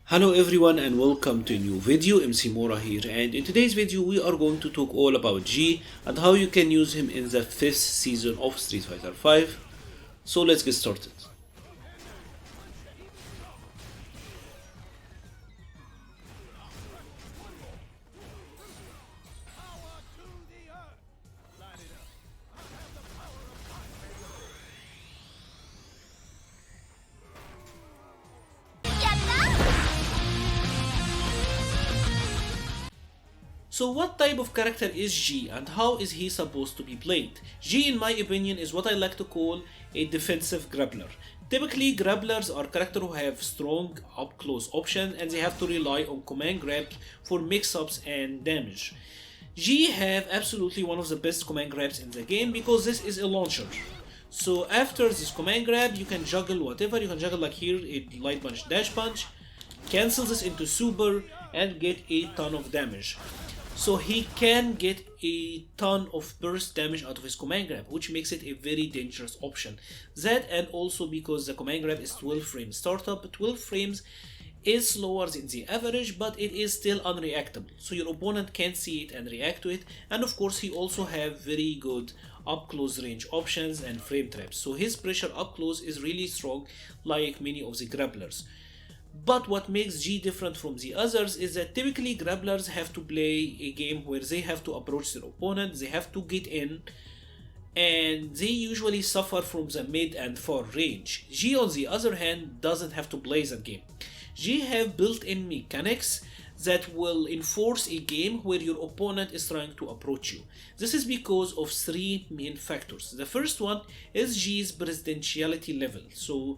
Hello everyone and welcome to a new video. MC Mora here, and in today's video we are going to talk all about G and how you can use him in the 5th season of Street Fighter 5. So let's get started. So what type of character is G and how is he supposed to be played? G, in my opinion, is what I like to call a defensive grappler. Typically, grapplers are characters who have strong up-close options and they have to rely on command grab for mix-ups and damage. G have absolutely one of the best command grabs in the game because this is a launcher. So after this command grab, you can juggle whatever. You can juggle like here, a light punch, dash punch, cancel this into super and get a ton of damage. So he can get a ton of burst damage out of his command grab, which makes it a very dangerous option. That, and also because the command grab is 12 frames startup. 12 frames is slower than the average, but it is still unreactable. So your opponent can't see it and react to it. And of course he also have very good up close range options and frame traps. So his pressure up close is really strong, like many of the grapplers. But what makes G different from the others is that typically grapplers have to play a game where they have to approach their opponent, they have to get in, and they usually suffer from the mid and far range. G, on the other hand, doesn't have to play that game. G have built-in mechanics that will enforce a game where your opponent is trying to approach you. This is because of three main factors. The first one is G's presidentiality level. So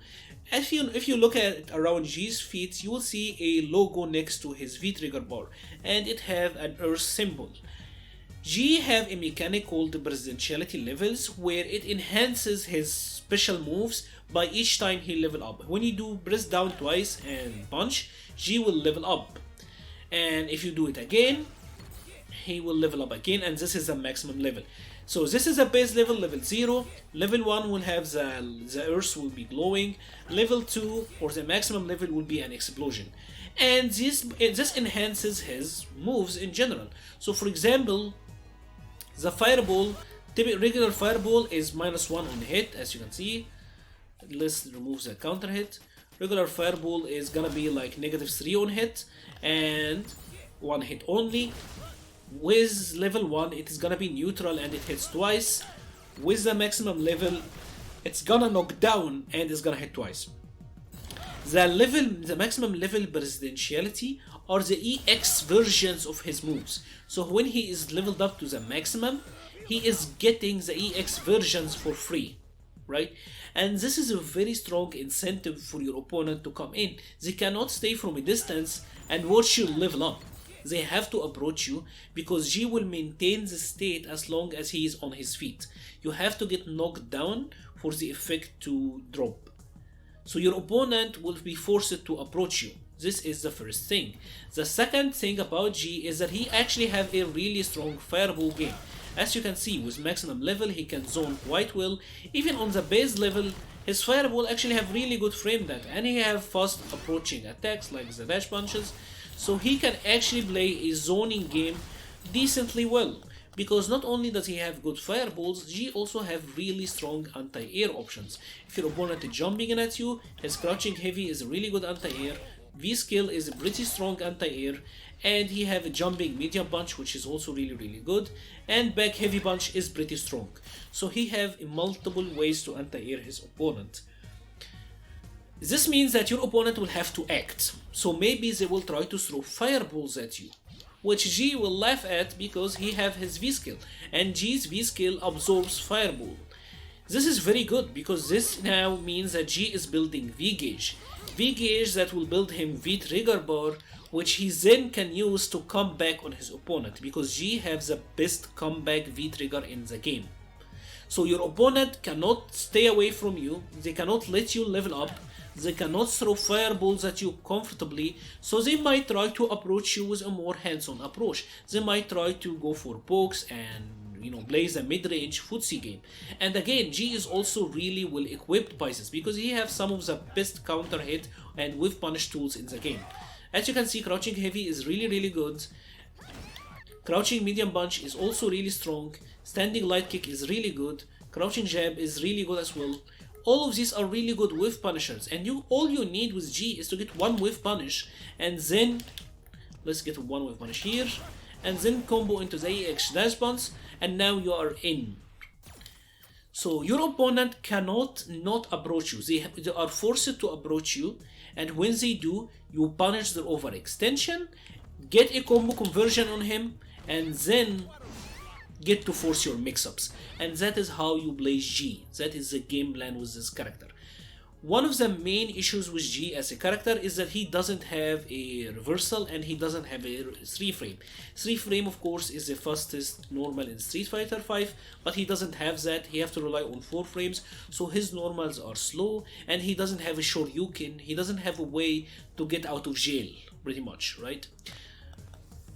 if you look at around G's feet, you will see a logo next to his V-trigger bar and it have an earth symbol. G have a mechanic called the presidentiality levels where it enhances his special moves by each time he level up. When you do press down twice and punch, G will level up. And if you do it again, he will level up again, and this is the maximum level. So this is a base level, level 0. Level 1 will have the earth will be glowing. Level 2, or the maximum level, will be an explosion. And this enhances his moves in general. So for example, the fireball, regular fireball is -1 on hit, as you can see. Let's remove the counter hit. Regular fireball is gonna be like -3 on hit and 1 hit only. With level 1 it is gonna be neutral and it hits twice. With the maximum level it's gonna knock down and it's gonna hit twice. The maximum level presidentiality are the EX versions of his moves. So when he is leveled up to the maximum, he is getting the EX versions for free, right? And this is a very strong incentive for your opponent to come in. They cannot stay from a distance and watch you level up. They have to approach you because G will maintain the state as long as he is on his feet. You have to get knocked down for the effect to drop. So your opponent will be forced to approach you. This is the first thing. The second thing about G is that he actually have a really strong fireball game. As you can see, with maximum level he can zone quite well. Even on the base level, his fireball actually have really good frame data and he have fast approaching attacks like the dash punches. So he can actually play a zoning game decently well. Because not only does he have good fireballs, G also have really strong anti-air options. If your opponent is jumping in at you, his crouching heavy is a really good anti-air. V-skill is a pretty strong anti-air, and he have a jumping medium punch which is also really good, and back heavy punch is pretty strong. So he have multiple ways to anti-air his opponent. This means that your opponent will have to act. So maybe they will try to throw fireballs at you, which G will laugh at because he have his V-skill, and G's V-skill absorbs fireball. This is very good because this now means that G is building V-gauge. V-gauge that will build him V-trigger bar, which he then can use to come back on his opponent because G has the best comeback V-trigger in the game. So your opponent cannot stay away from you, they cannot let you level up, they cannot throw fireballs at you comfortably, so they might try to approach you with a more hands-on approach. They might try to go for pokes and plays a mid-range footsie game. And again, G is also really well equipped by this because he has some of the best counter hit and whiff punish tools in the game. As you can see, crouching heavy is really good. Crouching medium punch is also really strong. Standing light kick is really good. Crouching jab is really good as well. All of these are really good whiff punishers, and all you need with G is to get one whiff punish, and then let's get one whiff punish here, and then combo into the EX dash punch, and now you are in. So your opponent cannot not approach you. They are forced to approach you, and when they do, you punish their overextension, get a combo conversion on him, and then get to force your mix-ups. And that is how you play G. That is the game plan with this character. One of the main issues with G as a character is that he doesn't have a reversal and he doesn't have a 3-frame. 3-frame of course is the fastest normal in Street Fighter 5, but he doesn't have that. He have to rely on 4 frames, so his normals are slow, and he doesn't have a Shoryuken. He doesn't have a way to get out of jail, pretty much, right?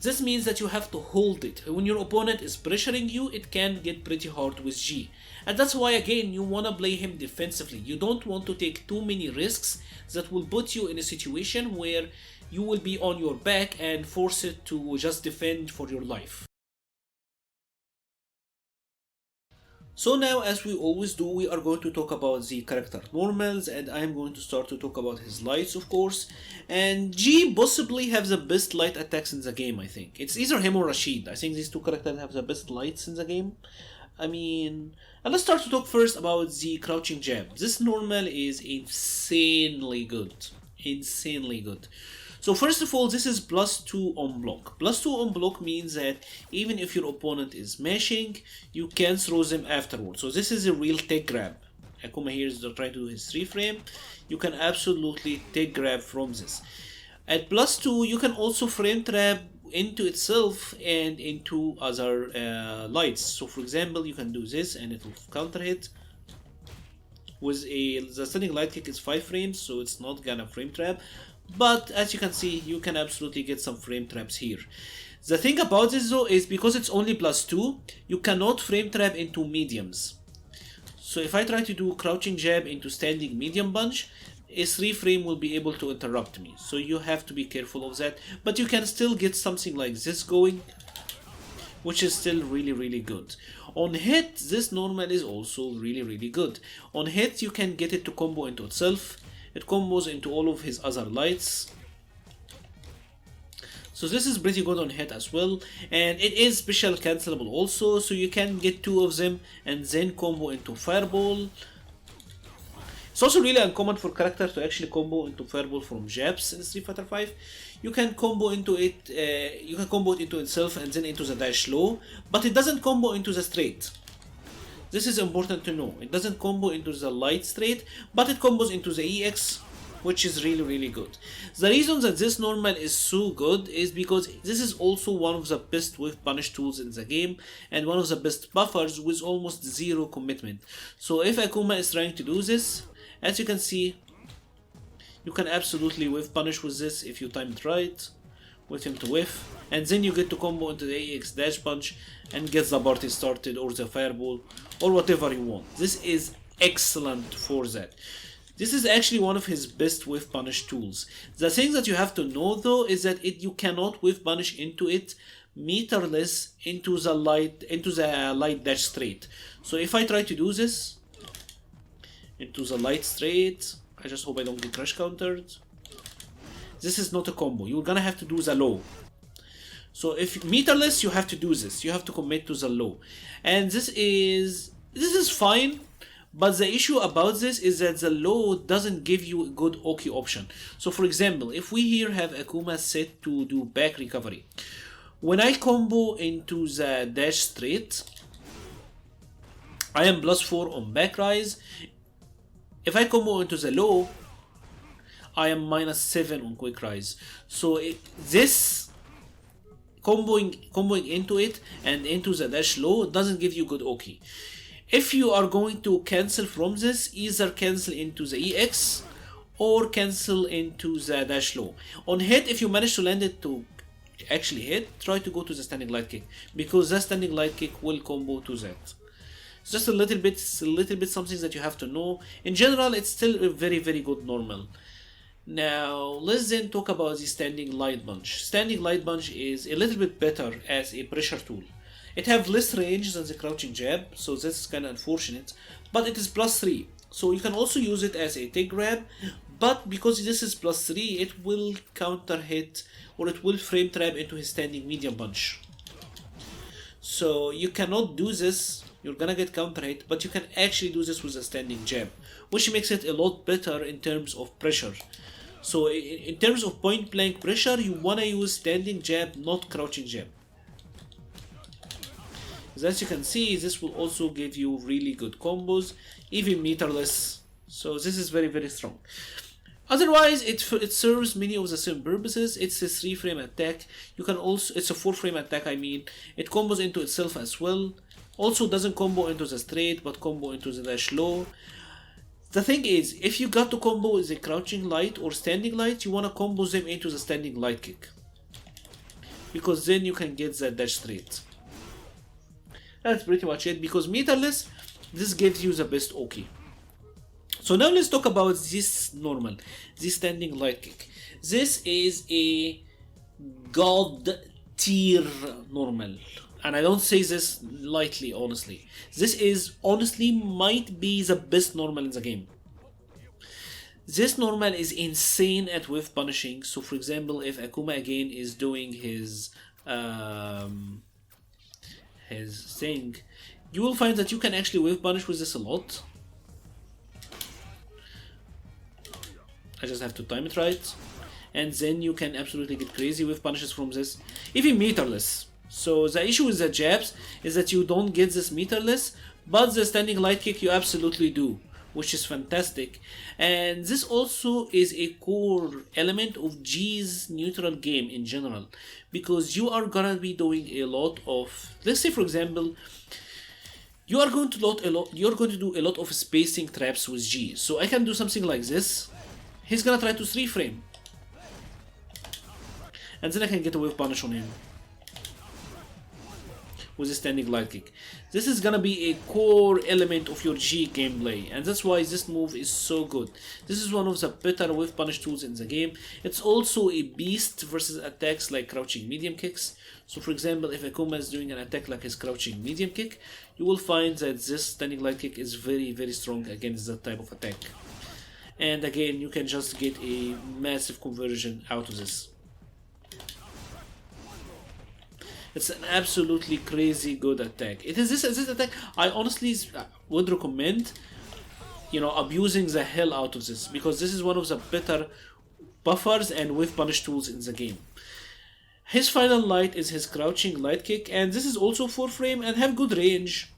This means that you have to hold it. When your opponent is pressuring you, it can get pretty hard with G. And that's why, again, you want to play him defensively. You don't want to take too many risks that will put you in a situation where you will be on your back and forced to just defend for your life. So now, as we always do, we are going to talk about the character normals, and I am going to start to talk about his lights, of course. And G possibly have the best light attacks in the game, I think. It's either him or Rashid. I think these two characters have the best lights in the game. I mean, and let's start to talk first about the crouching jab. This normal is insanely good. Insanely good. So first of all, this is +2 on block. +2 on block means that even if your opponent is mashing, you can throw them afterwards. So this is a real tech grab. Akuma here is trying to do his 3-frame. You can absolutely tech grab from this. At +2, you can also frame trap into itself and into other lights. So for example, you can do this and it will counter hit. With the standing light kick is 5 frames, so it's not gonna frame trap. But as you can see, you can absolutely get some frame traps here. The thing about this though is because it's only +2, you cannot frame trap into mediums. So if I try to do crouching jab into standing medium punch, a 3-frame will be able to interrupt me. So you have to be careful of that. But you can still get something like this going, which is still really good. On hit, this normal is also really good. On hit, you can get it to combo into itself. It combos into all of his other lights. So this is pretty good on hit as well, and it is special cancelable also, so you can get 2 of them and then combo into fireball. It's also really uncommon for character to actually combo into fireball from jabs in Street Fighter 5. You can combo into it, you can combo it into itself and then into the dash low, but it doesn't combo into the straight. This is important to know. It doesn't combo into the light straight, but it combos into the EX, which is really good. The reason that this normal is so good is because this is also one of the best whiff punish tools in the game and one of the best buffers with almost 0 commitment. So if Akuma is trying to do this, as you can see, you can absolutely whiff punish with this if you time it right, with him to whiff, and then you get to combo into the AX dash punch and get the party started, or the fireball, or whatever you want. This is excellent for that. This is actually one of his best whiff punish tools. The thing that you have to know though is that you cannot whiff punish into it meterless into the light dash straight. So if I try to do this into the light straight, I just hope I don't get crash countered. This is not a combo. You're gonna have to do the low. So if meterless, you have to do this. You have to commit to the low, and this is fine. But the issue about this is that the low doesn't give you a good Oki option. So for example, if we here have Akuma set to do back recovery, when I combo into the dash straight, I am +4 on back rise. If I combo into the low, I am -7 on quick rise. So this comboing into it and into the dash low doesn't give you good Oki. If you are going to cancel from this, either cancel into the EX or cancel into the dash low. On hit, if you manage to land it to actually hit, try to go to the standing light kick, because that standing light kick will combo to that. It's just a little bit something that you have to know. In general, it's still a very good normal. Now let's then talk about the standing light punch. Standing light punch is a little bit better as a pressure tool. It have less range than the crouching jab, so that's kind of unfortunate, but it is +3. So you can also use it as a take grab, but because this is +3, it will counter hit or it will frame trap into his standing medium punch. So you cannot do this, you're gonna get counter hit, but you can actually do this with a standing jab, which makes it a lot better in terms of pressure. So in terms of point blank pressure, you wanna use standing jab, not crouching jab. As you can see, this will also give you really good combos, even meterless. So this is very, very strong. Otherwise, it serves many of the same purposes. It's a 3-frame attack. You can also, it's a 4-frame attack, I mean. It combos into itself as well. Also doesn't combo into the straight, but combo into the dash low. The thing is, if you got to combo with a crouching light or standing light, you want to combo them into the standing light kick, because then you can get that dash straight. That's pretty much it, because meterless, this gives you the best OK. So now let's talk about this normal, this standing light kick. This is a god tier normal, and I don't say this lightly, honestly. This is honestly might be the best normal in the game. This normal is insane at whiff punishing. So for example, if Akuma again is doing his thing, you will find that you can actually whiff punish with this a lot. I just have to time it right, and then you can absolutely get crazy with punishes from this, even meterless. So the issue with the jabs is that you don't get this meterless, but the standing light kick you absolutely do, which is fantastic. And this also is a core element of G's neutral game in general, because you are gonna be doing a lot of, let's say for example, you are going to do a lot of spacing traps with G. So I can do something like this. He's gonna try to 3-frame, and then I can get a whiff punish on him with a standing light kick. This is gonna be a core element of your G gameplay, and that's why this move is so good. This is one of the better whiff punish tools in the game. It's also a beast versus attacks like crouching medium kicks. So for example, if Akuma is doing an attack like his crouching medium kick, you will find that this standing light kick is very, very strong against that type of attack. And again, you can just get a massive conversion out of this. It's an absolutely crazy good attack. It is this attack I honestly would recommend, abusing the hell out of this, because this is one of the better buffers and whiff punish tools in the game. His final light is his crouching light kick, and this is also 4-frame and have good range.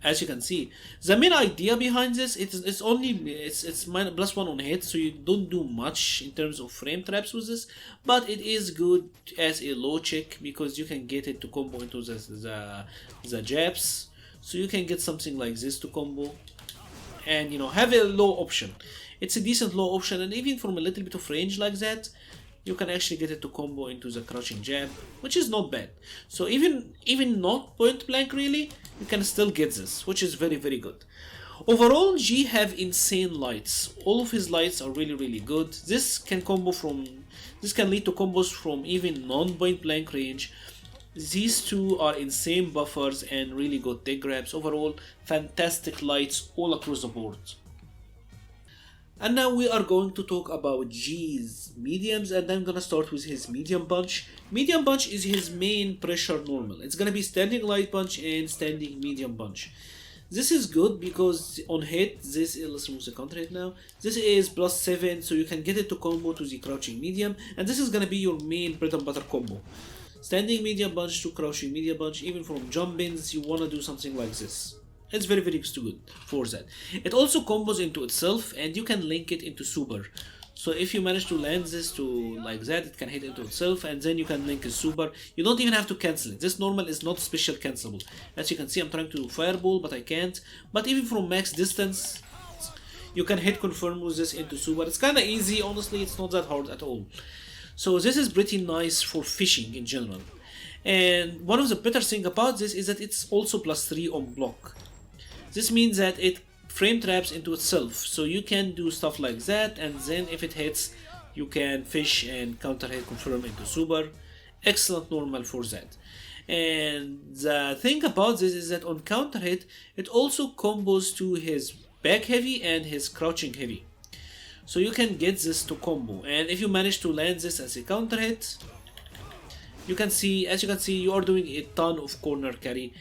As you can see, the main idea behind this, it's +1 on hit, so you don't do much in terms of frame traps with this, but it is good as a low check because you can get it to combo into the jabs, so you can get something like this to combo, and have a low option. It's a decent low option, and even from a little bit of range like that, you can actually get it to combo into the crouching jab, which is not bad. So even not point blank really, you can still get this, which is very, very good. Overall, G have insane lights. All of his lights are really, really good. This can lead to combos from even non-point blank range. These two are insane buffers and really good take grabs. Overall, fantastic lights all across the board. And now we are going to talk about G's mediums, and I'm gonna start with his medium punch. Medium punch is his main pressure normal. It's gonna be standing light punch and standing medium punch. This is good because on hit, let's remove the counter hit now. This is +7, so you can get it to combo to the crouching medium, and this is gonna be your main bread and butter combo. Standing medium punch to crouching medium punch, even from jump ins, you wanna do something like this. It's very, very good for that. It also combos into itself, and you can link it into super. So if you manage to land this to like that, it can hit into itself, and then you can link a super. You don't even have to cancel it. This normal is not special cancelable. As you can see, I'm trying to do fireball, but I can't. But even from max distance, you can hit confirm with this into super. It's kind of easy, honestly. It's not that hard at all. So this is pretty nice for fishing in general. And one of the better thing about this is that it's also +3 on block. This means that it frame traps into itself. So you can do stuff like that, and then if it hits, you can fish and counter hit confirm into super. Excellent normal for that. And the thing about this is that on counter hit, it also combos to his back heavy and his crouching heavy. So you can get this to combo, and if you manage to land this as a counter hit, you can see, as you can see, you are doing a ton of corner carry.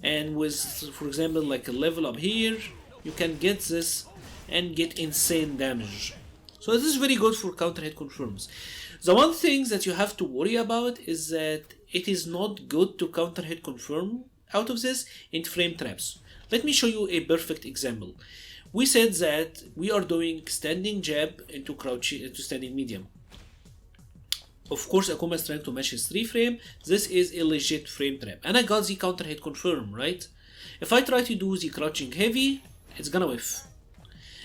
And with, for example, like a level up here, you can get this and get insane damage. So this is very good for counter hit confirms. The one thing that you have to worry about is that it is not good to counter hit confirm out of this in frame traps. Let me show you a perfect example. We said that we are doing standing jab into crouching into standing medium. Of course, Akuma is trying to match his 3 frame. This is a legit frame trap. And I got the counter hit confirm, right? If I try to do the crouching heavy, it's gonna whiff.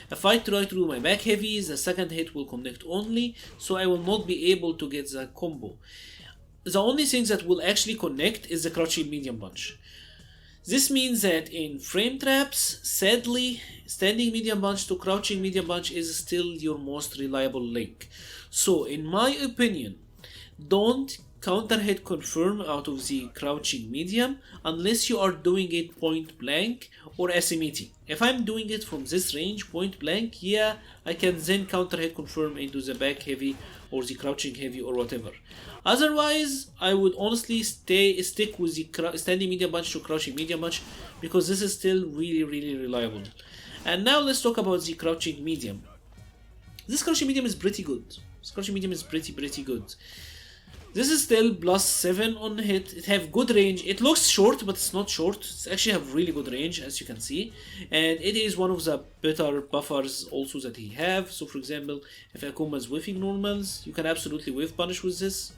If I try to do my back heavy, the second hit will connect only, so I will not be able to get the combo. The only thing that will actually connect is the crouching medium punch. This means that in frame traps, sadly, standing medium punch to crouching medium punch is still your most reliable link. So, in my opinion, don't counter hit confirm out of the crouching medium unless you are doing it point blank or asymmetry. If I'm doing it from this range point blank, yeah, I can then counter hit confirm into the back heavy or the crouching heavy or whatever. Otherwise, I would honestly stick with the standing medium punch to crouching medium punch because this is still really reliable. And now let's talk about the crouching medium. This crouching medium is pretty good. This crouching medium is pretty good. This is still +7 on hit. It have good range. It looks short, but it's not short. It actually have really good range, as you can see. And it is one of the better buffers also that he have. So for example, if Akuma is whiffing normals, you can absolutely whiff punish with this.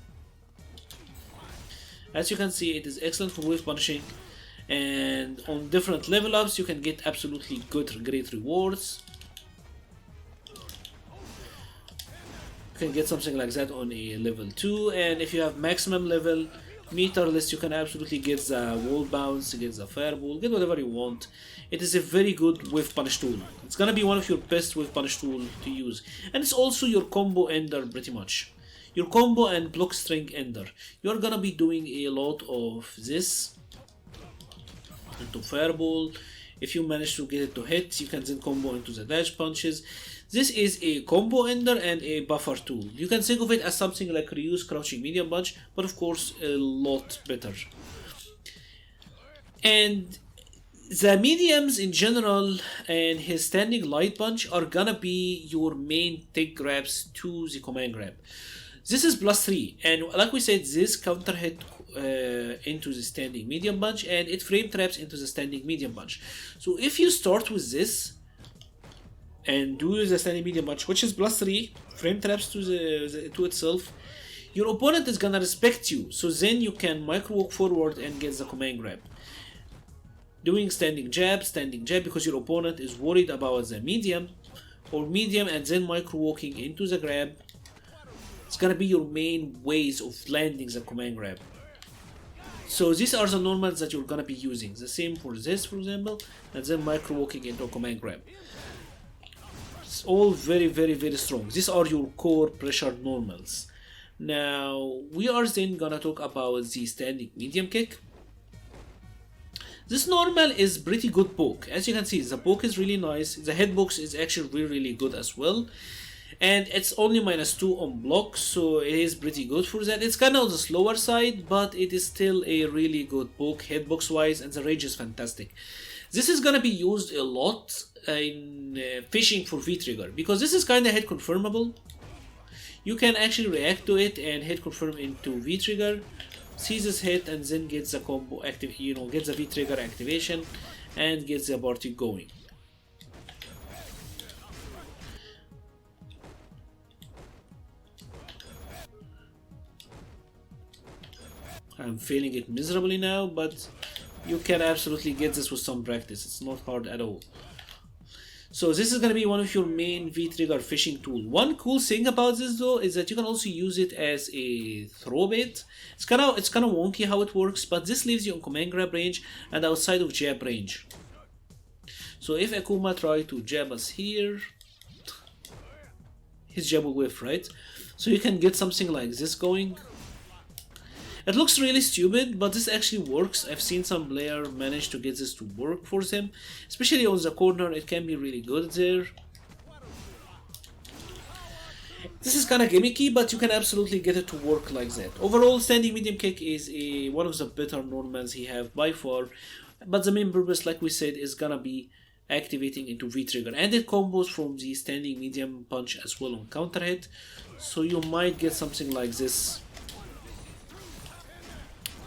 As you can see, it is excellent for whiff punishing. And on different level ups, you can get absolutely great rewards. You can get something like that on a level 2, and if you have maximum level meter list, you can absolutely get the wall bounce, get the fireball, get whatever you want. It is a very good whiff punish tool. It's gonna be one of your best whiff punish tool to use, and it's also your combo ender pretty much. Your combo and block string ender. You're gonna be doing a lot of this into fireball. If you manage to get it to hit, you can then combo into the dash punches. This is a combo ender and a buffer tool. You can think of it as something like Ryu's crouching medium punch, but of course a lot better. And the mediums in general and his standing light punch are gonna be your main take grabs to the command grab. This is +3, and like we said, this counter hit into the standing medium punch, and it frame traps into the standing medium punch. So if you start with this and do the standing medium punch, which is +3, frame traps to itself, your opponent is gonna respect you. So then you can micro walk forward and get the command grab. Doing standing jab, because your opponent is worried about the medium, and then micro walking into the grab. It's gonna be your main ways of landing the command grab. So these are the normals that you're gonna be using. The same for this, for example, and then micro walking into a command grab. It's all very strong. These are your core pressure normals. Now we are then gonna talk about the standing medium kick. This normal is pretty good poke. As you can see, the poke is really nice. The hitbox is actually really good as well. And it's only -2 on block, so it is pretty good for that. It's kind of on the slower side, but it is still a really good poke hitbox wise, and the range is fantastic. This is gonna be used a lot in fishing for V-trigger, because this is kind of hit confirmable. You can actually react to it and hit confirm into V-trigger, see this hit, and then get the combo active, get the V-trigger activation and get the party going. I'm failing it miserably now, but you can absolutely get this with some practice. It's not hard at all. So this is going to be one of your main V-trigger fishing tool. One cool thing about this though is that you can also use it as a throw bait. It's kind of wonky how it works, but this leaves you on command grab range and outside of jab range. So if Akuma try to jab us here, his jab will whiff, right? So you can get something like this going. It looks really stupid, but this actually works. I've seen some player manage to get this to work for them, especially on the corner. It can be really good there. This is kind of gimmicky, but you can absolutely get it to work like that. Overall, standing medium kick is one of the better normals he have by far, but the main purpose, like we said, is gonna be activating into V-trigger, and it combos from the standing medium punch as well on counter hit, so you might get something like this.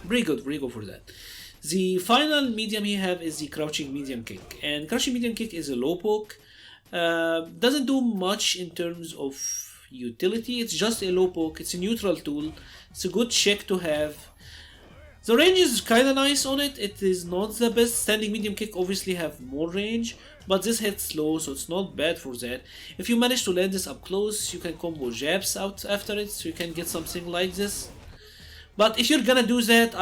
Very good for that. The final medium he have is the crouching medium kick, and crouching medium kick is a low poke. Doesn't do much in terms of utility, it's just a low poke, it's a neutral tool, it's a good check to have. The range is kinda nice on it, it is not the best. Standing medium kick obviously have more range, but this hits low, so it's not bad for that. If you manage to land this up close, you can combo jabs out after it, so you can get something like this. But if you're gonna do that,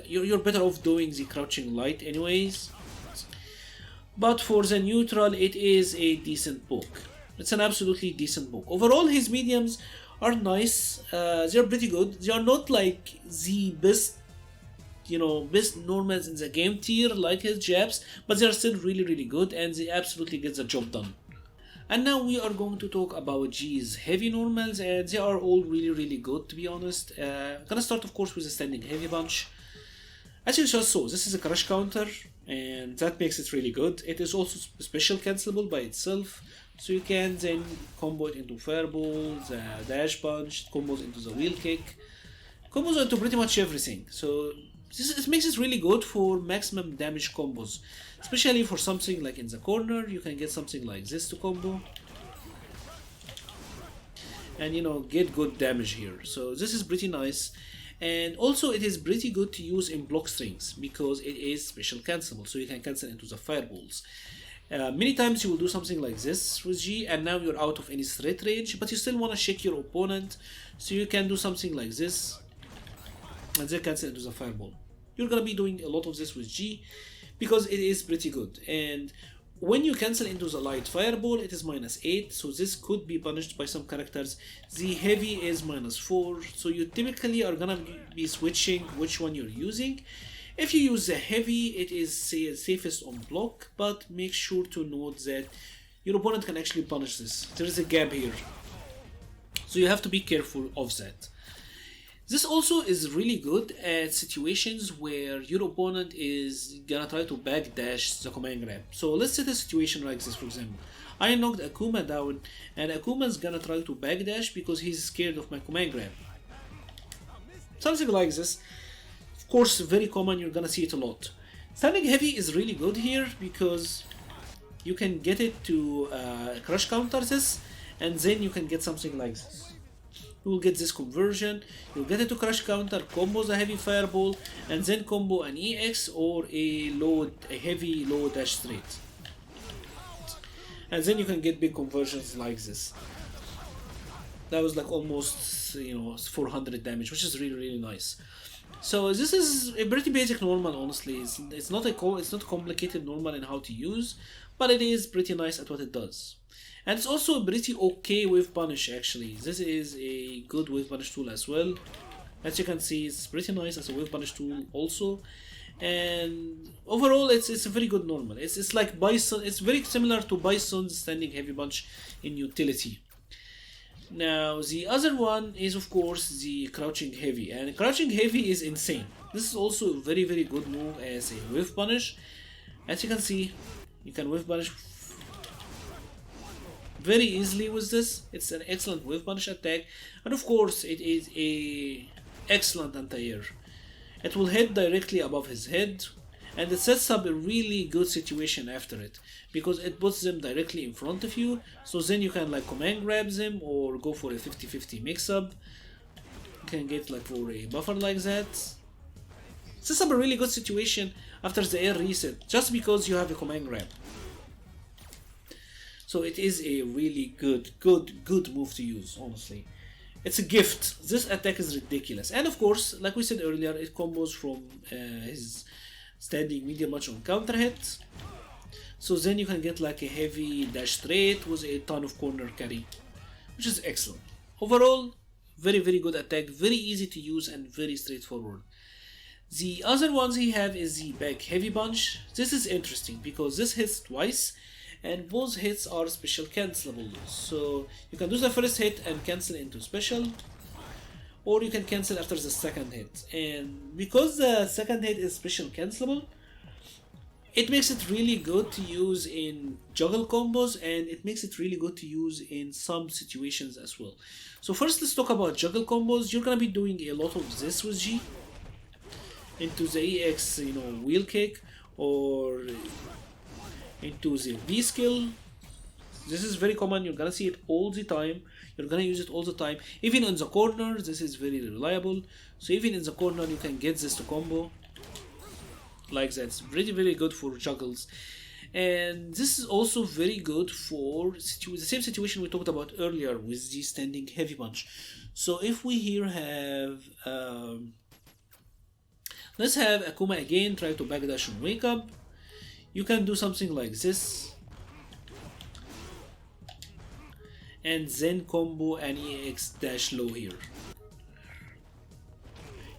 you're better off doing the crouching light anyways. But for the neutral, it is a decent poke. It's an absolutely decent poke. Overall, his mediums are nice. They're pretty good. They are not like the best, best normals in the game tier like his jabs, but they are still really good, and they absolutely get the job done. And now we are going to talk about G's heavy normals, and they are all really good, to be honest. Gonna start, of course, with the standing heavy punch. As you just saw, this is a crush counter, and that makes it really good. It is also special cancelable by itself, so you can then combo it into fireball, the dash punch, combos into the wheel kick, combos into pretty much everything. So it makes it really good for maximum damage combos, especially for something like in the corner. You can get something like this to combo, and get good damage here. So this is pretty nice, and also it is pretty good to use in block strings because it is special cancelable, so you can cancel into the fireballs. Many times you will do something like this with G, and now you're out of any threat range, but you still want to shake your opponent, so you can do something like this and then cancel into the fireball. You're gonna be doing a lot of this with G because it is pretty good, and when you cancel into the light fireball, it is -8, so this could be punished by some characters. The heavy is -4, so you typically are gonna be switching which one you're using. If you use the heavy, it is safest on block, but make sure to note that your opponent can actually punish this. There is a gap here, so you have to be careful of that. This also is really good at situations where your opponent is gonna try to backdash the command grab. So let's set a situation like this, for example. I knocked Akuma down, and Akuma's gonna try to backdash because he's scared of my command grab. Something like this. Of course, very common, you're gonna see it a lot. Standing heavy is really good here because you can get it to crush counter this, and then you can get something like this. You will get this conversion, you'll get it to crush counter, combo the heavy fireball, and then combo an EX or a heavy low dash straight. And then you can get big conversions like this. That was like almost 400 damage, which is really nice. So this is a pretty basic normal, honestly. It's not a complicated normal in how to use, but it is pretty nice at what it does. And it's also a pretty okay wave punish, actually. This is a good wave punish tool as well. As you can see, it's pretty nice as a wave punish tool also. And overall, it's a very good normal. It's like Bison. It's very similar to Bison's standing heavy punch in utility. Now the other one is, of course, the crouching heavy, and crouching heavy is insane. This is also a very good move as a wave punish. As you can see, you can wave punish very easily with this. It's an excellent wave punish attack, and of course it is a excellent anti-air. It will hit directly above his head, and it sets up a really good situation after it because it puts them directly in front of you, so then you can like command grab them or go for a 50-50 mix-up. You can get like for a buffer like that. Sets up a really good situation after the air reset just because you have a command grab. So it is a really good move to use, honestly. It's a gift. This attack is ridiculous. And of course, like we said earlier, it combos from his standing medium punch on counter hit. So then you can get like a heavy dash straight with a ton of corner carry, which is excellent. Overall, very good attack, very easy to use and very straightforward. The other ones he have is the back heavy punch. This is interesting because this hits twice and both hits are special cancelable. So you can do the first hit and cancel into special, or you can cancel after the second hit. And because the second hit is special cancelable, it makes it really good to use in juggle combos, and it makes it really good to use in some situations as well. So first let's talk about juggle combos. You're gonna be doing a lot of this with G into the EX, wheel kick, or into the V skill. This is very common, you're gonna see it all the time, you're gonna use it all the time. Even in the corner, this is very reliable. So even in the corner you can get this to combo like that. It's very good for juggles. And this is also very good for the same situation we talked about earlier with the standing heavy punch. So if we here have let's have Akuma again try to backdash and wake up. You can do something like this and then combo an EX dash low here.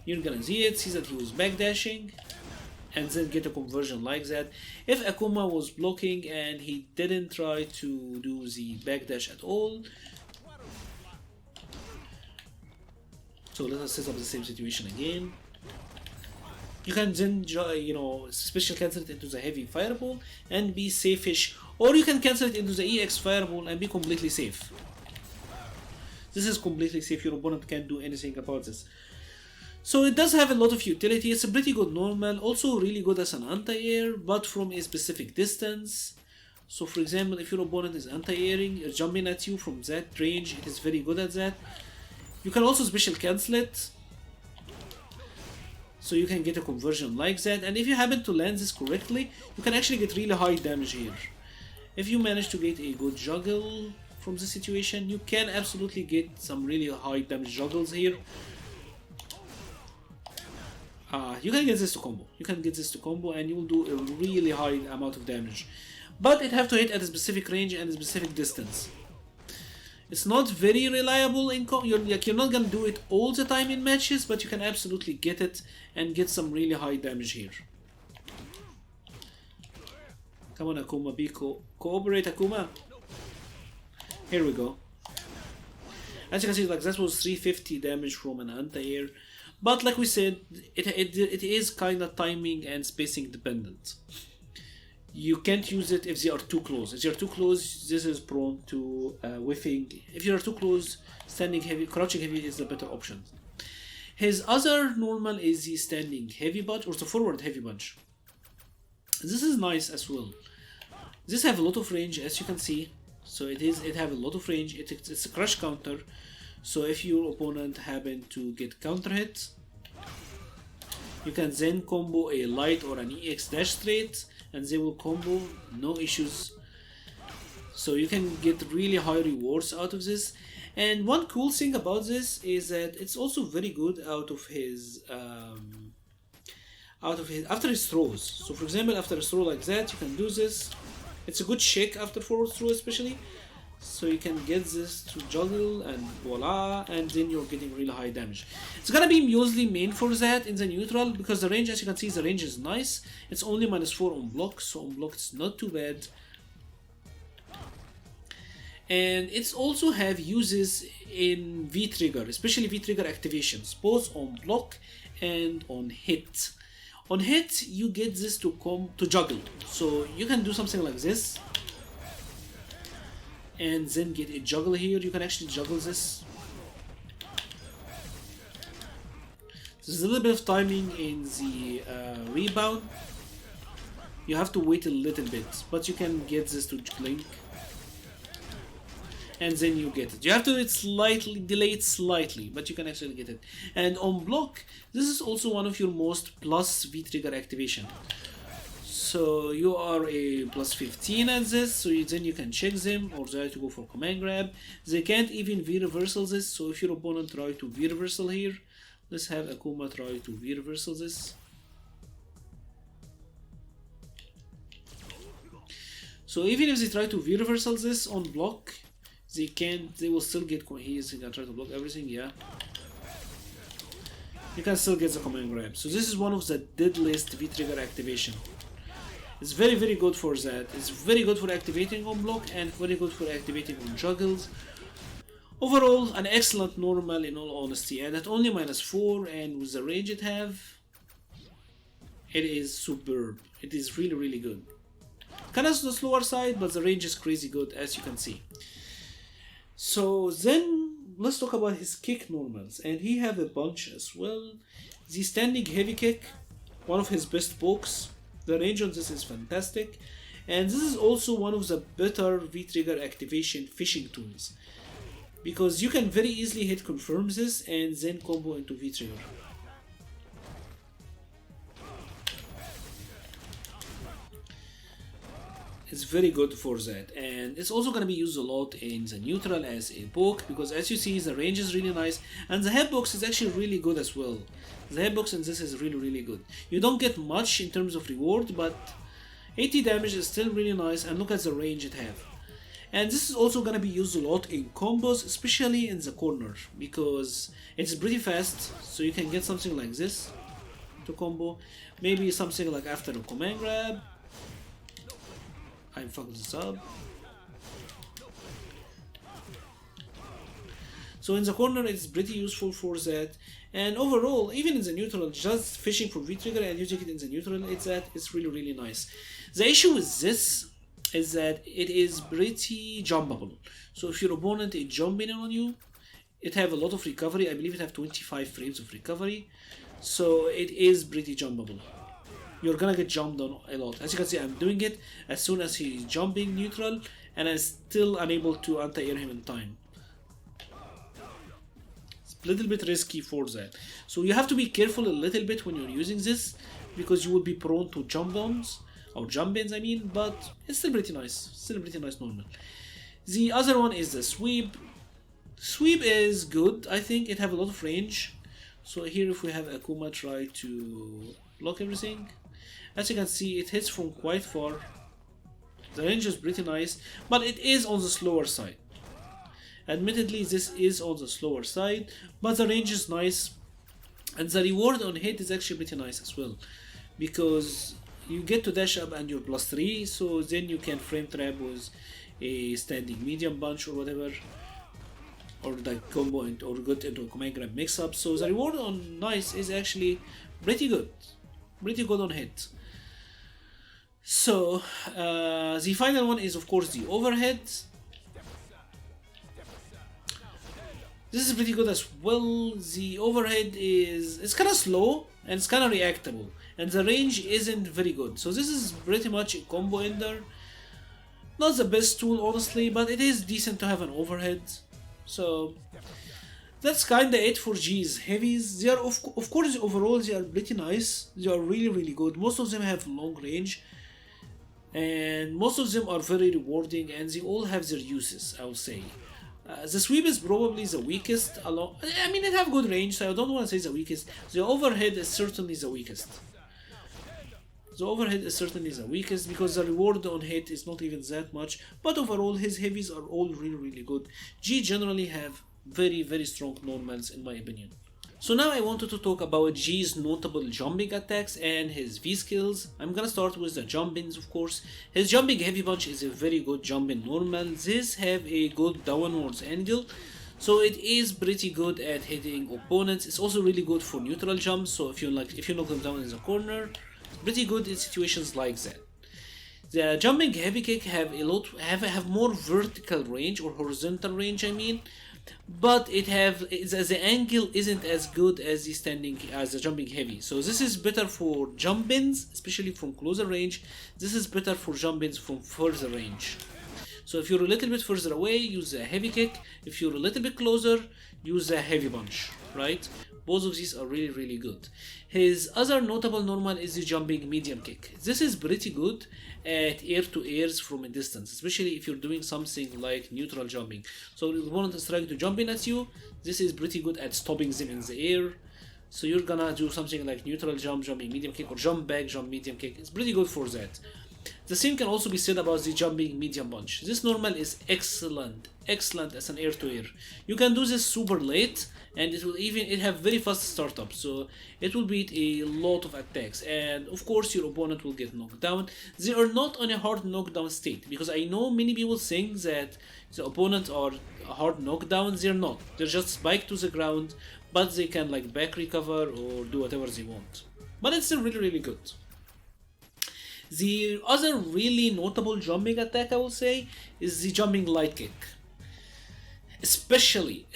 You're gonna see that he was backdashing and then get a conversion like that. If Akuma was blocking and he didn't try to do the backdash at all, so let us set up the same situation again. You can then, special cancel it into the heavy fireball and be safe-ish, or you can cancel it into the EX fireball and be completely safe. This is completely safe, your opponent can't do anything about this. So it does have a lot of utility. It's a pretty good normal, also really good as an anti-air, but from a specific distance. So for example, if your opponent is anti-airing, jumping at you from that range, it is very good at that. You can also special cancel it, so you can get a conversion like that. And if you happen to land this correctly, you can actually get really high damage here. If you manage to get a good juggle from the situation, you can absolutely get some really high damage juggles here. You can get this to combo. And you will do a really high amount of damage. But it have to hit at a specific range and a specific distance. It's not very reliable in you're not gonna do it all the time in matches, but you can absolutely get it and get some really high damage here. Come on Akuma, cooperate Akuma. Here we go. As you can see, like that was 350 damage from an anti-air. But like we said, it is kind of timing and spacing dependent. You can't use it if they are too close. If they are too close, this is prone to whiffing. If you are too close, standing heavy, crouching heavy is the better option. His other normal is the standing heavy punch or the forward heavy punch. This is nice as well. This have a lot of range, as you can see. So it have a lot of range. It's a crush counter. So if your opponent happen to get counter hit, you can then combo a light or an EX dash straight and they will combo, no issues. So you can get really high rewards out of this. And one cool thing about this is that it's also very good after his throws. So for example, after a throw like that, you can do this. It's a good shake after forward throw especially. So you can get this to juggle and voila, and then you're getting really high damage. It's gonna be mostly main for that in the neutral, because the range, as you can see, the range is nice. It's only -4 on block, so on block it's not too bad. And it's also have uses in V-trigger, especially V-trigger activations, both on block and on hit. On hit, you get this to juggle. So you can do something like this and then get a juggle here. You can actually juggle this. There's a little bit of timing in the rebound. You have to wait a little bit, but you can get this to blink. And then you get it. You have to delay it slightly, but you can actually get it. And on block, this is also one of your most plus V-trigger activation. So you are a +15 at this, so then you can check them or try to go for command grab. They can't even V-reversal this, so if your opponent try to V-reversal here, let's have Akuma try to V-reversal this. So even if they try to V-reversal this on block, they can't, they will still get, he's gonna try to block everything, yeah. You can still get the command grab. So this is one of the deadliest V-trigger activation. It's very, very good for that. It's very good for activating on block and very good for activating on juggles. Overall, an excellent normal in all honesty, and at only -4 and with the range it have, it is superb. It is really, really good. Kind of the slower side, but the range is crazy good, as you can see. So then let's talk about his kick normals, and he have a bunch as well. The standing heavy kick, one of his best pokes. The range on this is fantastic, and this is also one of the better V-trigger activation fishing tools, because you can very easily hit confirm this and then combo into V-trigger. It's very good for that, and it's also going to be used a lot in the neutral as a poke, because as you see the range is really nice, and the hitbox is actually really good as well. The hitbox in this is really, really good. You don't get much in terms of reward, but 80 damage is still really nice, and look at the range it have. And this is also going to be used a lot in combos, especially in the corner, because it's pretty fast, so you can get something like this to combo, maybe something like after a command grab. I fucked this up. So in the corner it's pretty useful for that, and overall even in the neutral, just fishing for V-trigger and using it in the neutral, it's really, really nice. The issue with this is that it is pretty jumpable. So if your opponent is jumping on you, it have a lot of recovery. I believe it have 25 frames of recovery, so it is pretty jumpable. You're gonna get jumped on a lot. As you can see, I'm doing it as soon as he's jumping neutral, and I'm still unable to anti-air him in time. It's a little bit risky for that. So you have to be careful a little bit when you're using this, because you will be prone to jump downs, or jump ins I mean, but it's still pretty nice. Still pretty nice normal. The other one is the sweep. Sweep is good. I think it have a lot of range. So here if we have Akuma try to block everything, as you can see it hits from quite far. The range is pretty nice, but it is on the slower side. Admittedly this is on the slower side, but the range is nice, and the reward on hit is actually pretty nice as well, because you get to dash up and you're +3, so then you can frame trap with a standing medium bunch or whatever, or like combo or get into a command grab mix up. So the reward on nice is actually pretty good on hit. So the final one is of course the overhead. This is pretty good as well. The overhead it's kind of slow and it's kind of reactable, and the range isn't very good. So this is pretty much a combo ender. Not the best tool honestly, but it is decent to have an overhead. So that's kinda it for G's heavies. They are of course overall they are pretty nice. They are really, really good. Most of them have long range, and most of them are very rewarding, and they all have their uses, I would say. The sweep is probably the weakest. I mean, it have good range, so I don't want to say the weakest. The overhead is certainly the weakest. The overhead is certainly the weakest, because the reward on hit is not even that much, but overall his heavies are all really, really good. G generally have very, very strong normals in my opinion. So now I wanted to talk about G's notable jumping attacks and his V skills. I'm gonna start with the jumpings, of course. His jumping heavy punch is a very good jumping normal. This have a good downwards angle, so it is pretty good at hitting opponents. It's also really good for neutral jumps, so if you knock them down in the corner, pretty good in situations like that. The jumping heavy kick have more vertical range, or horizontal range I mean, but the angle isn't as good as the jumping heavy. So this is better for jump-ins, especially from closer range. This is better for jump-ins from further range. So if you're a little bit further away, use the heavy kick. If you're a little bit closer, use the heavy punch, right? Both of these are really, really good. His other notable normal is the jumping medium kick. This is pretty good at air-to-airs from a distance, especially if you're doing something like neutral jumping. So the opponent is trying to jump in at you, this is pretty good at stopping them in the air. So you're gonna do something like neutral jump, jumping medium kick, or jump back, jump medium kick. It's pretty good for that. The same can also be said about the jumping medium punch. This normal is excellent as an air to air. You can do this super late, and it have very fast startup, so it will beat a lot of attacks, and of course your opponent will get knocked down. They are not on a hard knockdown state, because I know many people think that the opponents are hard knockdown. They're not. They're just spiked to the ground, but they can like back recover or do whatever they want. But it's still really good. The other really notable jumping attack, I will say, is the jumping light kick. Especially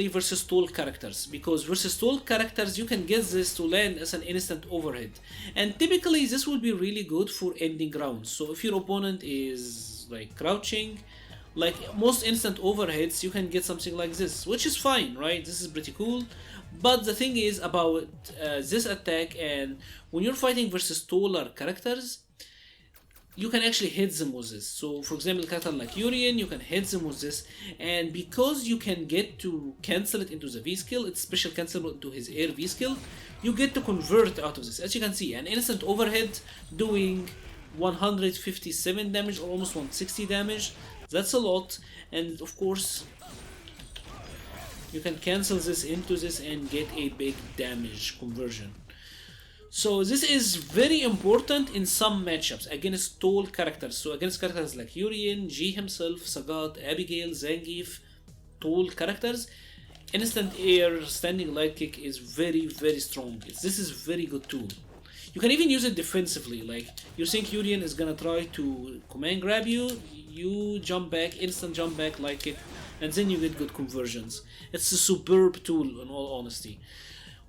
versus tall characters, because versus tall characters you can get this to land as an instant overhead, and typically this will be really good for ending rounds. So if your opponent is like crouching, like most instant overheads, you can get something like this, which is fine, right? This is pretty cool. But the thing is about this attack, and when you're fighting versus taller characters, you can actually hit them with this. So for example, a character like Urien, you can hit them with this, and because you can get to cancel it into the V skill, it's special cancel into his air V skill, you get to convert out of this. As you can see, an instant overhead doing 157 damage or almost 160 damage. That's a lot, and of course you can cancel this into this and get a big damage conversion. So this is very important in some matchups against tall characters. So against characters like Urien, G himself, Sagat, Abigail, Zangief, tall characters, instant air standing light kick is very strong. This is very good tool. You can even use it defensively, like you think Urien is gonna try to command grab you, you jump back, instant jump back light kick, and then you get good conversions. It's a superb tool in all honesty.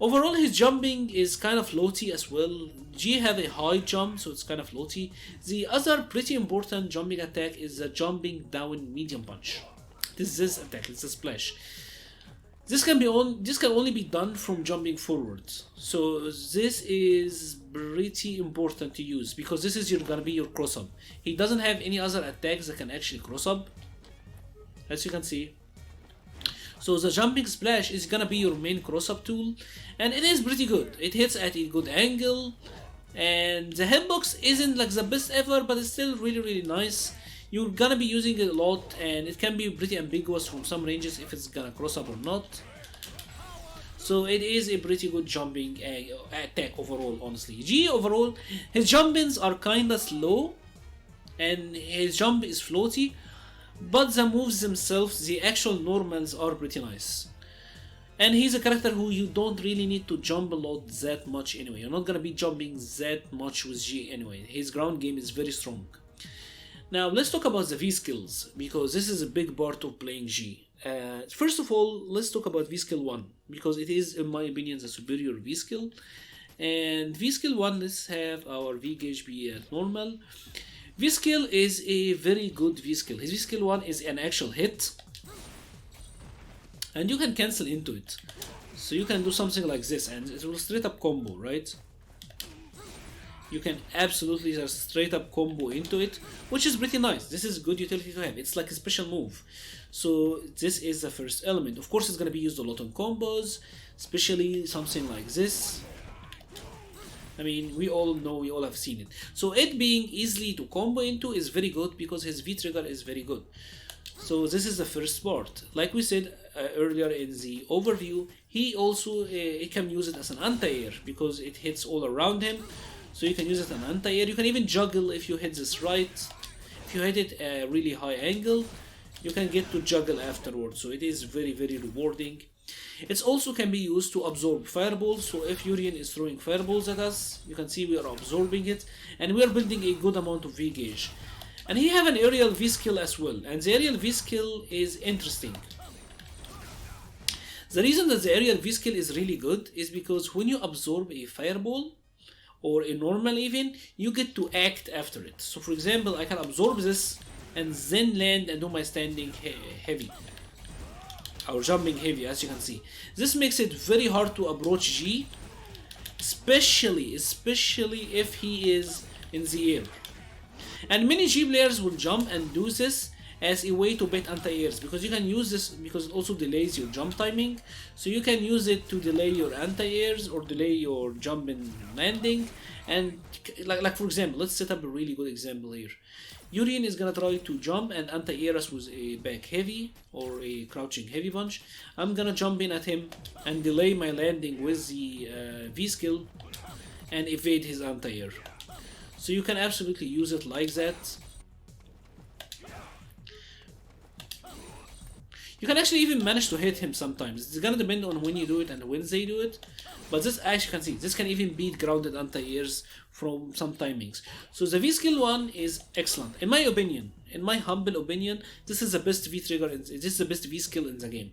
Overall, his jumping is kind of floaty as well. G have a high jump, so it's kind of floaty. The other pretty important jumping attack is the jumping down medium punch. This attack, it's a splash. This can only be done from jumping forwards. So this is pretty important to use, because this is gonna be your cross up. He doesn't have any other attacks that can actually cross up, as you can see. So the jumping splash is gonna be your main cross-up tool, and it is pretty good. It hits at a good angle, and the hitbox isn't like the best ever, but it's still really nice. You're gonna be using it a lot, and it can be pretty ambiguous from some ranges if it's gonna cross up or not. So it is a pretty good jumping attack overall, honestly. G overall, his jumpings are kinda slow, and his jump is floaty, but the moves themselves, the actual normals, are pretty nice. And he's a character who you don't really need to jump a lot that much anyway. You're not gonna be jumping that much with G anyway. His ground game is very strong. Now let's talk about the V skills, because this is a big part of playing G. First of all, let's talk about V skill 1, because it is, in my opinion, the superior V skill. And V skill 1, let's have our V gauge be at normal. V skill is a very good V skill. His V skill 1 is an actual hit, and you can cancel into it. So you can do something like this, and it will straight up combo, right? You can absolutely just straight up combo into it, which is pretty nice. This is good utility to have. It's like a special move. So this is the first element. Of course, it's gonna be used a lot on combos, especially something like this. I mean, we all know, we all have seen it. So it being easily to combo into is very good, because his V trigger is very good. So this is the first part. Like we said earlier in the overview, he also he can use it as an anti-air, because it hits all around him. So you can use it as an anti-air. You can even juggle if you hit this right. If you hit it at a really high angle, you can get to juggle afterwards. So it is very rewarding. It also can be used to absorb fireballs. So if Urien is throwing fireballs at us, you can see we are absorbing it, and we are building a good amount of V gauge. And he have an aerial V skill as well, and the aerial V skill is interesting. The reason that the aerial V skill is really good is because when you absorb a fireball, or a normal even, you get to act after it. So for example, I can absorb this and then land and do my standing heavy, or jumping heavy, as you can see. This makes it very hard to approach G, especially if he is in the air. And many G players will jump and do this, as a way to bait anti-airs, because you can use this because it also delays your jump timing. So you can use it to delay your anti-airs or delay your jump and landing. And like for example, let's set up a really good example here. Urien is gonna try to jump and anti-air us with a back heavy or a crouching heavy punch. I'm gonna jump in at him and delay my landing with the V skill and evade his anti-air. So you can absolutely use it like that. You can actually even manage to hit him sometimes. It's gonna depend on when you do it and when they do it. But this, as you can see, this can even beat grounded anti-airs from some timings. So the V skill one is excellent. In my opinion, in my humble opinion, this is the best V trigger, this is the best V skill in the game.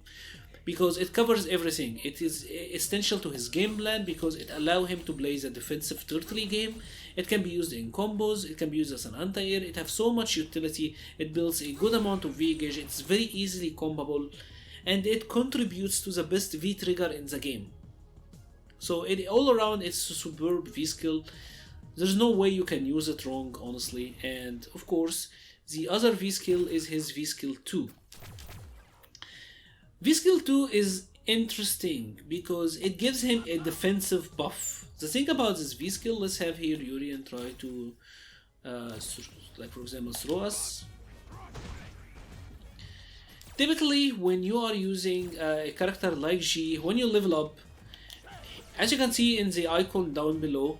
Because it covers everything. It is essential to his game plan because it allows him to play the defensive turtley game. It can be used in combos, it can be used as an anti-air, it has so much utility, it builds a good amount of V gauge, it's very easily combable, and it contributes to the best V trigger in the game. So all around it's a superb V skill. There's no way you can use it wrong, honestly. And of course, the other V skill is his V skill 2. V skill 2 is interesting because it gives him a defensive buff. The thing about this V skill, let's have here Urien try to, like for example, throw us. Typically, when you are using a character like G, when you level up, as you can see in the icon down below,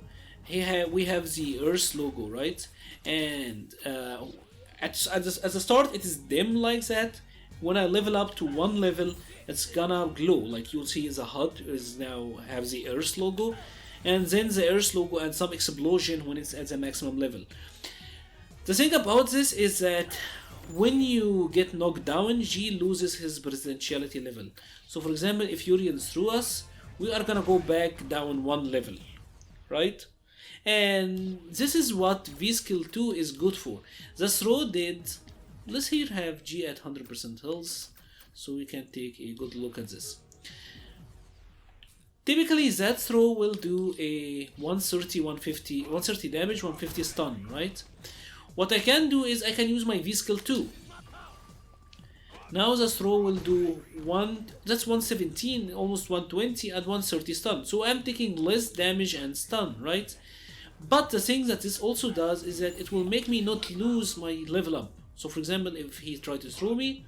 we have the Earth logo, right? And at the start, it is dim like that. When I level up to one level, it's gonna glow. Like you'll see the HUD is now have the Earth logo, and then the Earth logo and some explosion when it's at the maximum level. The thing about this is that when you get knocked down, G loses his presidentiality level. So for example, if Urien threw us, we are gonna go back down one level, right? And this is what V skill 2 is good for. The throw did, let's here have G at 100% health, so we can take a good look at this. Typically that throw will do a 130 damage, 150 stun, right? What I can do is I can use my V skill 2. Now the throw will do that's 117, almost 120 at 130 stun. So I'm taking less damage and stun, right? But the thing that this also does is that it will make me not lose my level up. So for example, if he tried to throw me,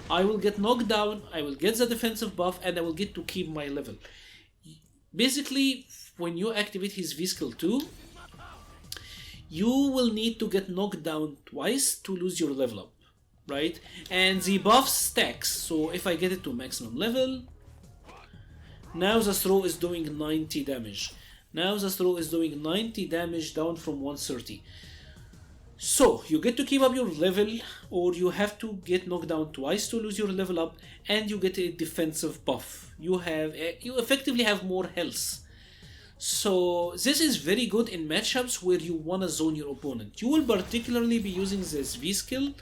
I will get knocked down, I will get the defensive buff, and I will get to keep my level. Basically, when you activate his V skill 2, you will need to get knocked down twice to lose your level up, right? And the buff stacks, so if I get it to maximum level, now the throw is doing 90 damage. Now the throw is doing 90 damage down from 130. So you get to keep up your level, or you have to get knocked down twice to lose your level up, and you get a defensive buff. You effectively have more health. So this is very good in matchups where you wanna zone your opponent. You will particularly be using this V skill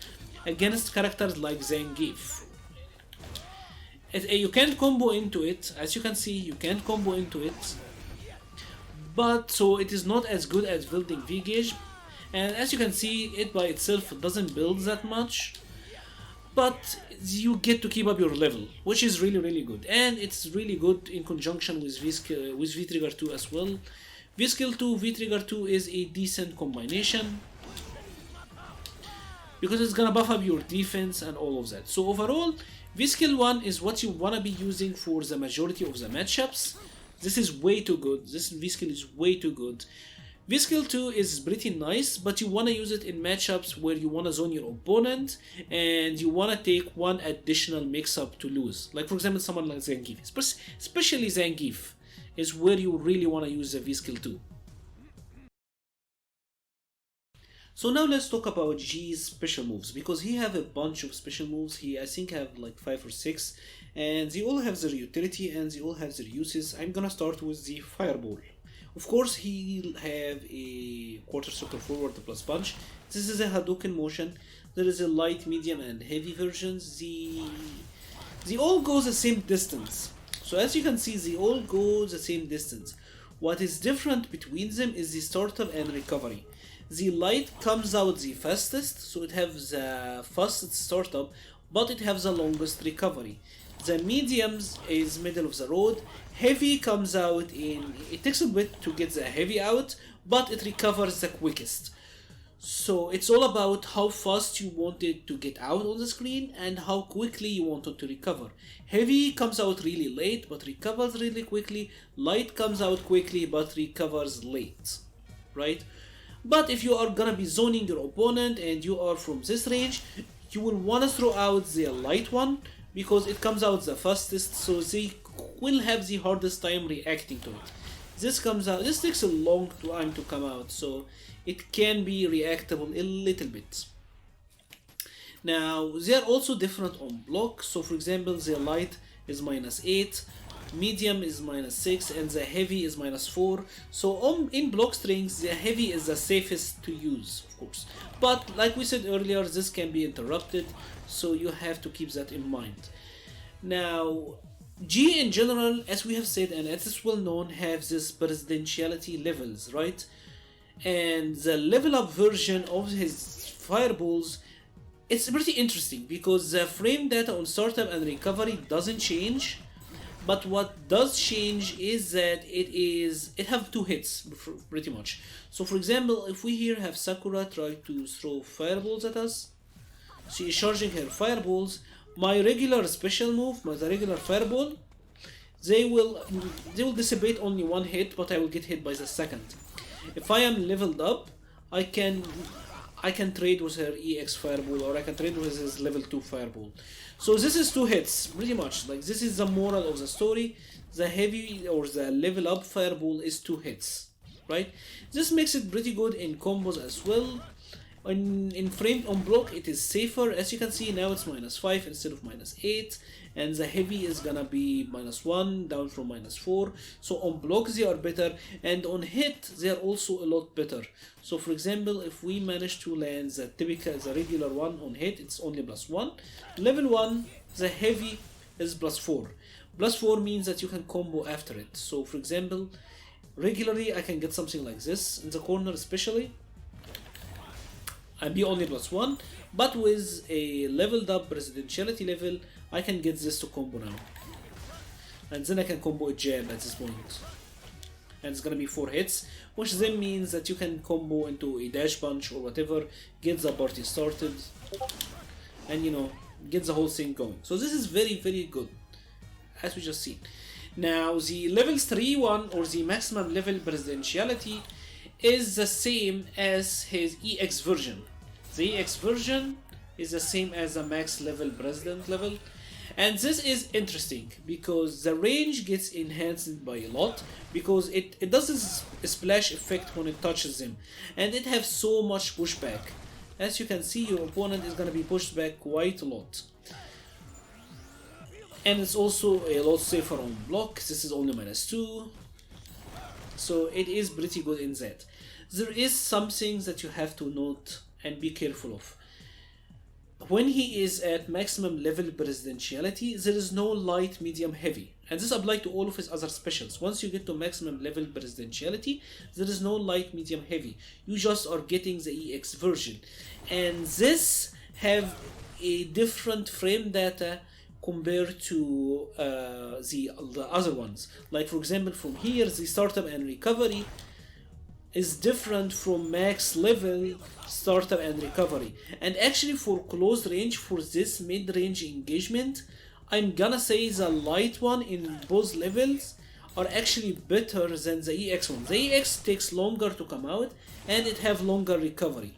against characters like Zangief. You can't combo into it, as you can see, you can't combo into it. But so it is not as good as building V gauge. And as you can see, it by itself doesn't build that much, but you get to keep up your level, which is really, really good. And it's really good in conjunction with V Trigger 2 as well. V Skill 2, V Trigger 2 is a decent combination because it's gonna buff up your defense and all of that. So overall, V Skill 1 is what you wanna be using for the majority of the matchups. This is way too good. This V Skill is way too good. V skill 2 is pretty nice, but you want to use it in matchups where you want to zone your opponent and you want to take one additional mix-up to lose. Like for example, someone like Zangief, especially Zangief, is where you really want to use the V skill 2. So now let's talk about G's special moves, because he have a bunch of special moves. He I think have like 5 or 6, and they all have their utility and they all have their uses. I'm gonna start with the Fireball. Of course, he'll have a quarter circle forward plus punch. This is a Hadouken motion. There is a light, medium, and heavy versions. They all go the same distance. So as you can see, they all go the same distance. What is different between them is the startup and recovery. The light comes out the fastest, so it has the fastest startup, but it has the longest recovery. The mediums is middle of the road. Heavy comes out in, it takes a bit to get the heavy out, but it recovers the quickest. So it's all about how fast you want it to get out on the screen and how quickly you want it to recover. Heavy comes out really late but recovers really quickly. Light comes out quickly but recovers late, right? But if you are gonna be zoning your opponent and you are from this range, you will want to throw out the light one because it comes out the fastest, so they will have the hardest time reacting to it. This comes out, this takes a long time to come out, so it can be reactable a little bit. Now, they are also different on block. So for example, the light is -8, medium is -6, and the heavy is -4. So in block strings, the heavy is the safest to use, of course. But like we said earlier, this can be interrupted, so you have to keep that in mind. Now, G in general, as we have said, and as is well known, have this presidentiality levels, right? And the level up version of his fireballs, it's pretty interesting because the frame data on startup and recovery doesn't change, but what does change is that it have 2 hits pretty much. So for example, if we here have Sakura try to throw fireballs at us, she is charging her fireballs. My regular special move, the regular fireball, they will dissipate only 1 hit, but I will get hit by the second. If I am leveled up, I can trade with her EX fireball, or I can trade with his level 2 fireball. So this is 2 hits, pretty much. Like, this is the moral of the story. The heavy or the level up fireball is 2 hits, right? This makes it pretty good in combos as well. In frame on block, it is safer. As you can see now, it's -5 instead of -8, and the heavy is gonna be -1 down from -4. So on block they are better, and on hit they are also a lot better. So for example, if we manage to land the regular one on hit, it's only +1. Level 1, the heavy is +4. +4 means that you can combo after it. So for example, regularly I can get something like this in the corner, especially and be only +1, but with a leveled up presidentiality level, I can get this to combo now. And then I can combo a jab at this point. And it's gonna be 4 hits, which then means that you can combo into a dash punch or whatever, get the party started, and get the whole thing going. So this is very, very good, as we just seen. Now, the levels 3 one, or the maximum level presidentiality, is the same as his EX version. The EX version is the same as the max level president level, and this is interesting because the range gets enhanced by a lot because it does this splash effect when it touches him, and it has so much pushback. As you can see, your opponent is going to be pushed back quite a lot, and it's also a lot safer on block. This is only -2. So it is pretty good in that. There is some things that you have to note and be careful of. When he is at maximum level presidentiality, there is no light, medium, heavy. And this applies to all of his other specials. Once you get to maximum level presidentiality, there is no light, medium, heavy. You just are getting the EX version. And this have a different frame data compared to the other ones. Like for example, from here, the startup and recovery is different from max level startup and recovery. And actually for close range, for this mid-range engagement, I'm gonna say the light one in both levels are actually better than the EX one. The EX takes longer to come out and it have longer recovery.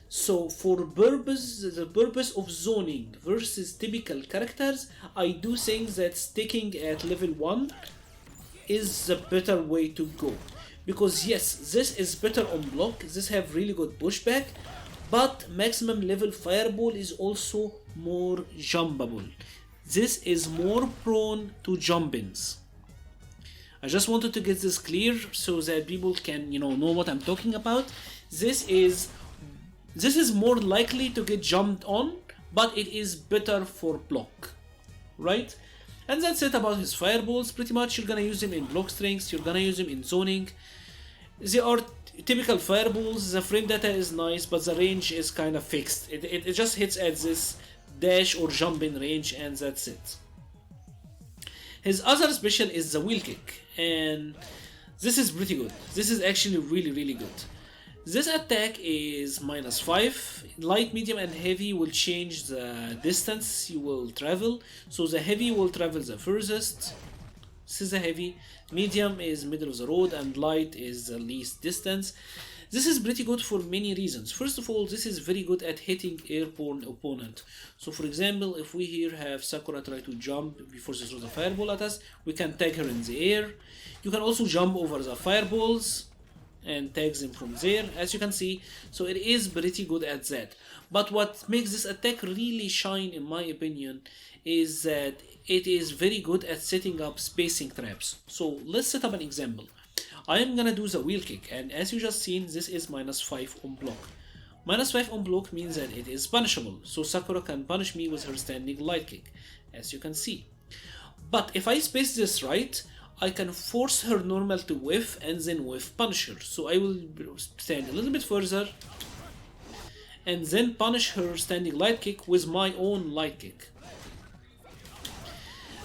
So for the purpose of zoning versus typical characters, I do think that sticking at level 1 is the better way to go. Because yes, this is better on block, this have really good pushback, but maximum level fireball is also more jumpable. This is more prone to jump-ins. I just wanted to get this clear so that people can know what I'm talking about. This is more likely to get jumped on, but it is better for block, right? And that's it about his fireballs. Pretty much you're gonna use him in block strings, you're gonna use him in zoning, They are typical fireballs. The frame data is nice, but the range is kind of fixed. It just hits at this dash or jump in range, and that's it. His other special is the wheel kick, and this is pretty good. This is actually really good. This attack is -5. Light, medium, and heavy will change the distance you will travel. So the heavy will travel the furthest. This is the heavy. Medium is middle of the road, and light is the least distance. This is pretty good for many reasons. First of all, this is very good at hitting airborne opponent. So for example, if we here have Sakura try to jump before she throws a fireball at us, we can tag her in the air. You can also jump over the fireballs and tags them from there, as you can see. So it is pretty good at that. But what makes this attack really shine, in my opinion, is that it is very good at setting up spacing traps. So let's set up an example. I am gonna do the wheel kick, and as you just seen, this is -5 on block. -5 on block means that it is punishable, so Sakura can punish me with her standing light kick, as you can see. But if I space this right, I can force her normal to whiff and then whiff punish her. So I will stand a little bit further and then punish her standing light kick with my own light kick.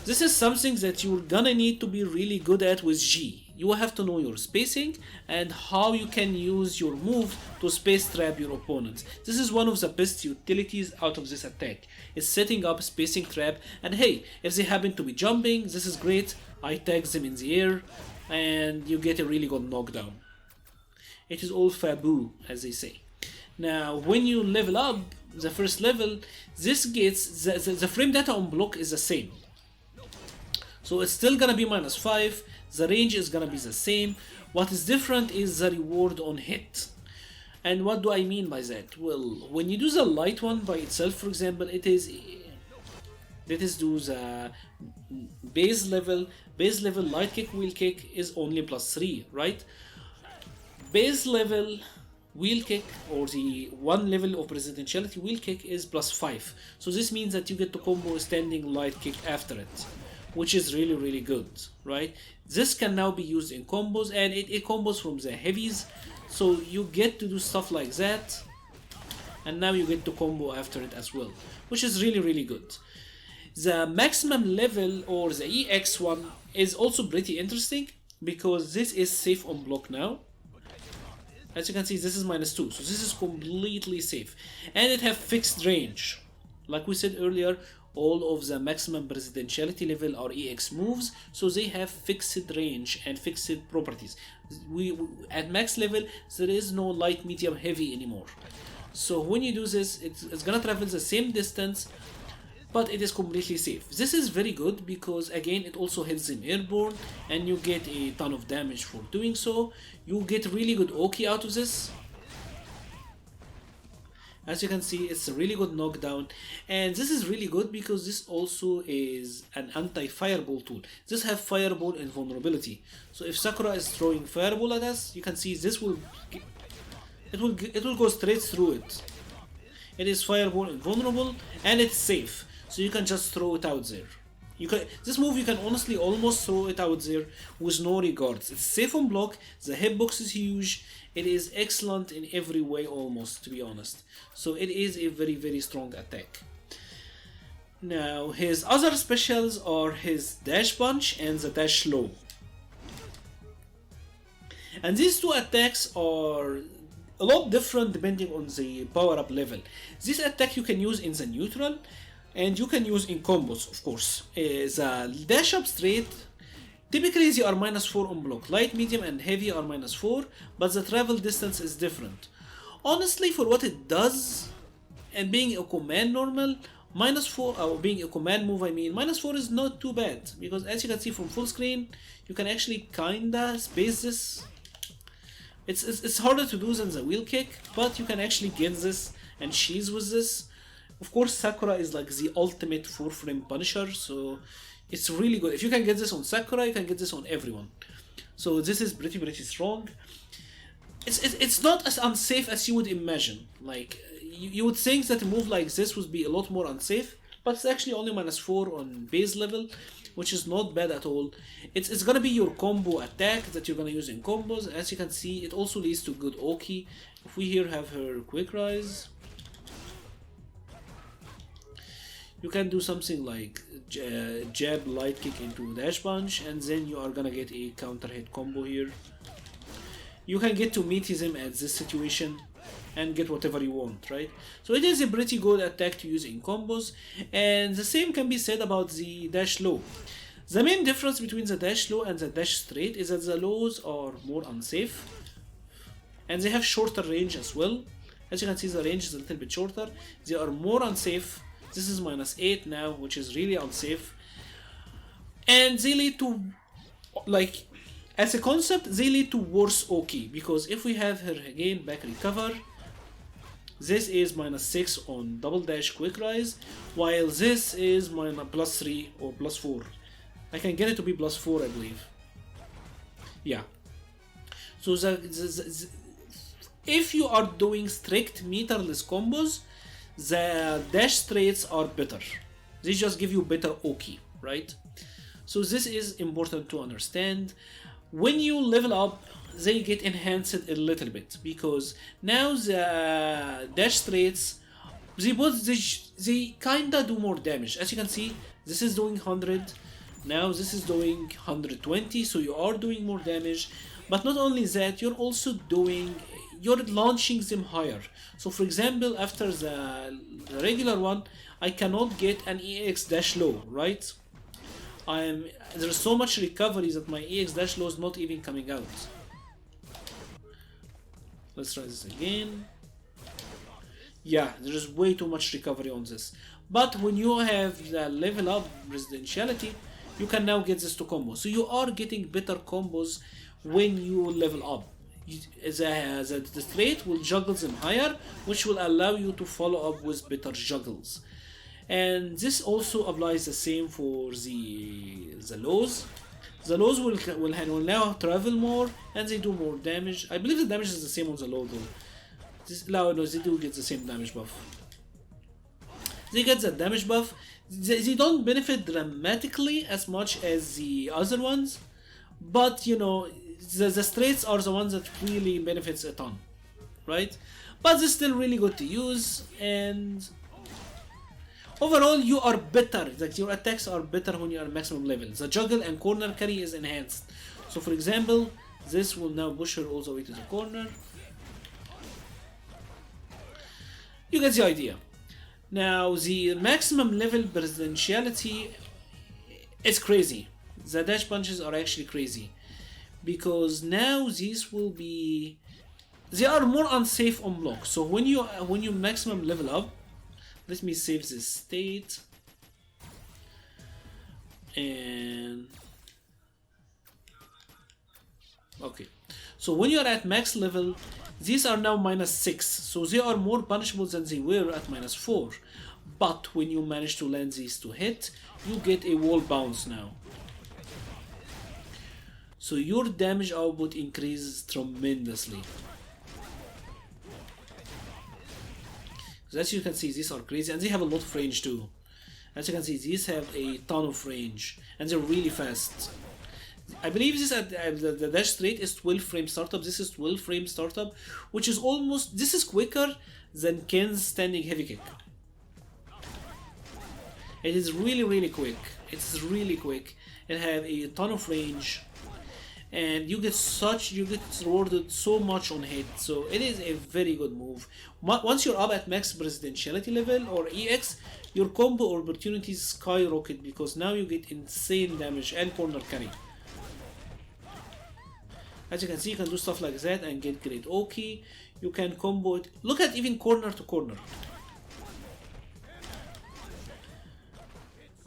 This is something that you're gonna need to be really good at with G. You will have to know your spacing and how you can use your move to space trap your opponents. This is one of the best utilities out of this attack, is setting up spacing trap. And hey, if they happen to be jumping, this is great. I tag them in the air and you get a really good knockdown. It is all Fabu, as they say. Now, when you level up the first level, this gets the frame data on block is the same. So it's still gonna be -5. The range is gonna be the same. What is different is the reward on hit. And what do I mean by that? Well, when you do the light one by itself, for example, let us do the base level light kick, wheel kick is only +3, right? Base level wheel kick, or the one level of presidentiality wheel kick, is +5. So this means that you get to combo a standing light kick after it, which is really good, right? This can now be used in combos, and it combos from the heavies, so you get to do stuff like that, and now you get to combo after it as well, which is really good. The maximum level, or the EX one, is also pretty interesting because this is safe on block now. As you can see, this is -2, so this is completely safe, and it have fixed range. Like we said earlier, all of the maximum presidentiality level are EX moves, so they have fixed range and fixed properties. We at max level, there is no light, medium, heavy anymore. So when you do this, it's gonna travel the same distance, but it is completely safe. This is very good because again, it also hits them airborne, and you get a ton of damage for doing so. You get really good Oki out of this. As you can see, it's a really good knockdown, and this is really good because this also is an anti-fireball tool. This have fireball invulnerability, so if Sakura is throwing fireball at us, you can see this will go straight through it. It is fireball invulnerable and it's safe, so you can just throw it out there. This move you can honestly almost throw it out there with no regards. It's safe on block, the hitbox is huge, it is excellent in every way almost, to be honest. So it is a very strong attack. Now his other specials are his dash punch and the dash low. And these two attacks are a lot different depending on the power up level. This attack you can use in the neutral, and you can use in combos, of course. The dash up straight, typically they are -4 on block. Light, medium, and heavy are -4, but the travel distance is different. Honestly, for what it does, and being a command normal, -4, or being a command move, I mean, -4 is not too bad, because as you can see from full screen, you can actually kinda space this. It's harder to do than the wheel kick, but you can actually get this and cheese with this. Of course, Sakura is like the ultimate 4-frame punisher, so it's really good. If you can get this on Sakura, you can get this on everyone. So this is pretty strong. It's not as unsafe as you would imagine. Like you would think that a move like this would be a lot more unsafe, but it's actually only -4 on base level. which is not bad at all. It's gonna be your combo attack that you're gonna use in combos. As you can see, it also leads to good Oki. If we here have her quick rise, you can do something like jab, light kick into dash punch, and then you are gonna get a counter hit combo here. You can get to meatism at this situation and get whatever you want, right? So it is a pretty good attack to use in combos, and the same can be said about the dash low. The main difference between the dash low and the dash straight is that the lows are more unsafe, and they have shorter range as well. As you can see, the range is a little bit shorter. They are more unsafe. This is -8 now, which is really unsafe. And they lead to, like, as a concept, they lead to worse Oki, because if we have her again back recover, this is -6 on double dash quick rise, while this is +3 or +4. I can get it to be +4, I believe. Yeah. So if you are doing strict meterless combos, the dash straights are better. They just give you better Oki, right? So this is important to understand. When you level up, they get enhanced a little bit, because now the dash straights, they kinda do more damage. As you can see, this is doing 100, now this is doing 120, so you are doing more damage. But not only that, you're launching them higher. So for example, after the regular one, I cannot get an EX dash low, right? There's so much recovery that my EX dash low is not even coming out. Let's try this again. Yeah, there is way too much recovery on this. But when you have the level up residentiality, you can now get this to combo. So you are getting better combos when you level up. The straight will juggle them higher, which will allow you to follow up with better juggles. And this also applies the same for the lows. The lows will now travel more, and they do more damage. I believe the damage is the same on the low though. No, they do get the same damage buff. They get the damage buff. They don't benefit dramatically as much as the other ones, but you know, the straights are the ones that really benefits a ton, right? But it's still really good to use, and overall you are better, like your attacks are better when you are maximum level. The juggle and corner carry is enhanced. So for example, this will now push her all the way to the corner. You get the idea. Now the maximum level presidentiality is crazy. The dash punches are actually crazy, because now these will be, they are more unsafe on block. So when you maximum level up, let me save this state, and okay, so when you are at max level, these are now -6, so they are more punishable than they were at -4. But when you manage to land these to hit, you get a wall bounce now. So your damage output increases tremendously. So as you can see, these are crazy, and they have a lot of range too. As you can see, these have a ton of range, and they're really fast. I believe this the dash straight is 12 frame startup. This is 12 frame startup, which is almost, this is quicker than Ken's standing heavy kick. It is really quick. It's really quick. It have a ton of range, and you get rewarded so much on hit. So it is a very good move. Once you're up at max presidentiality level or EX, your combo opportunities skyrocket, because now you get insane damage and corner carry. As you can see, you can do stuff like that and get great Oki. You can combo it. Look at even corner to corner.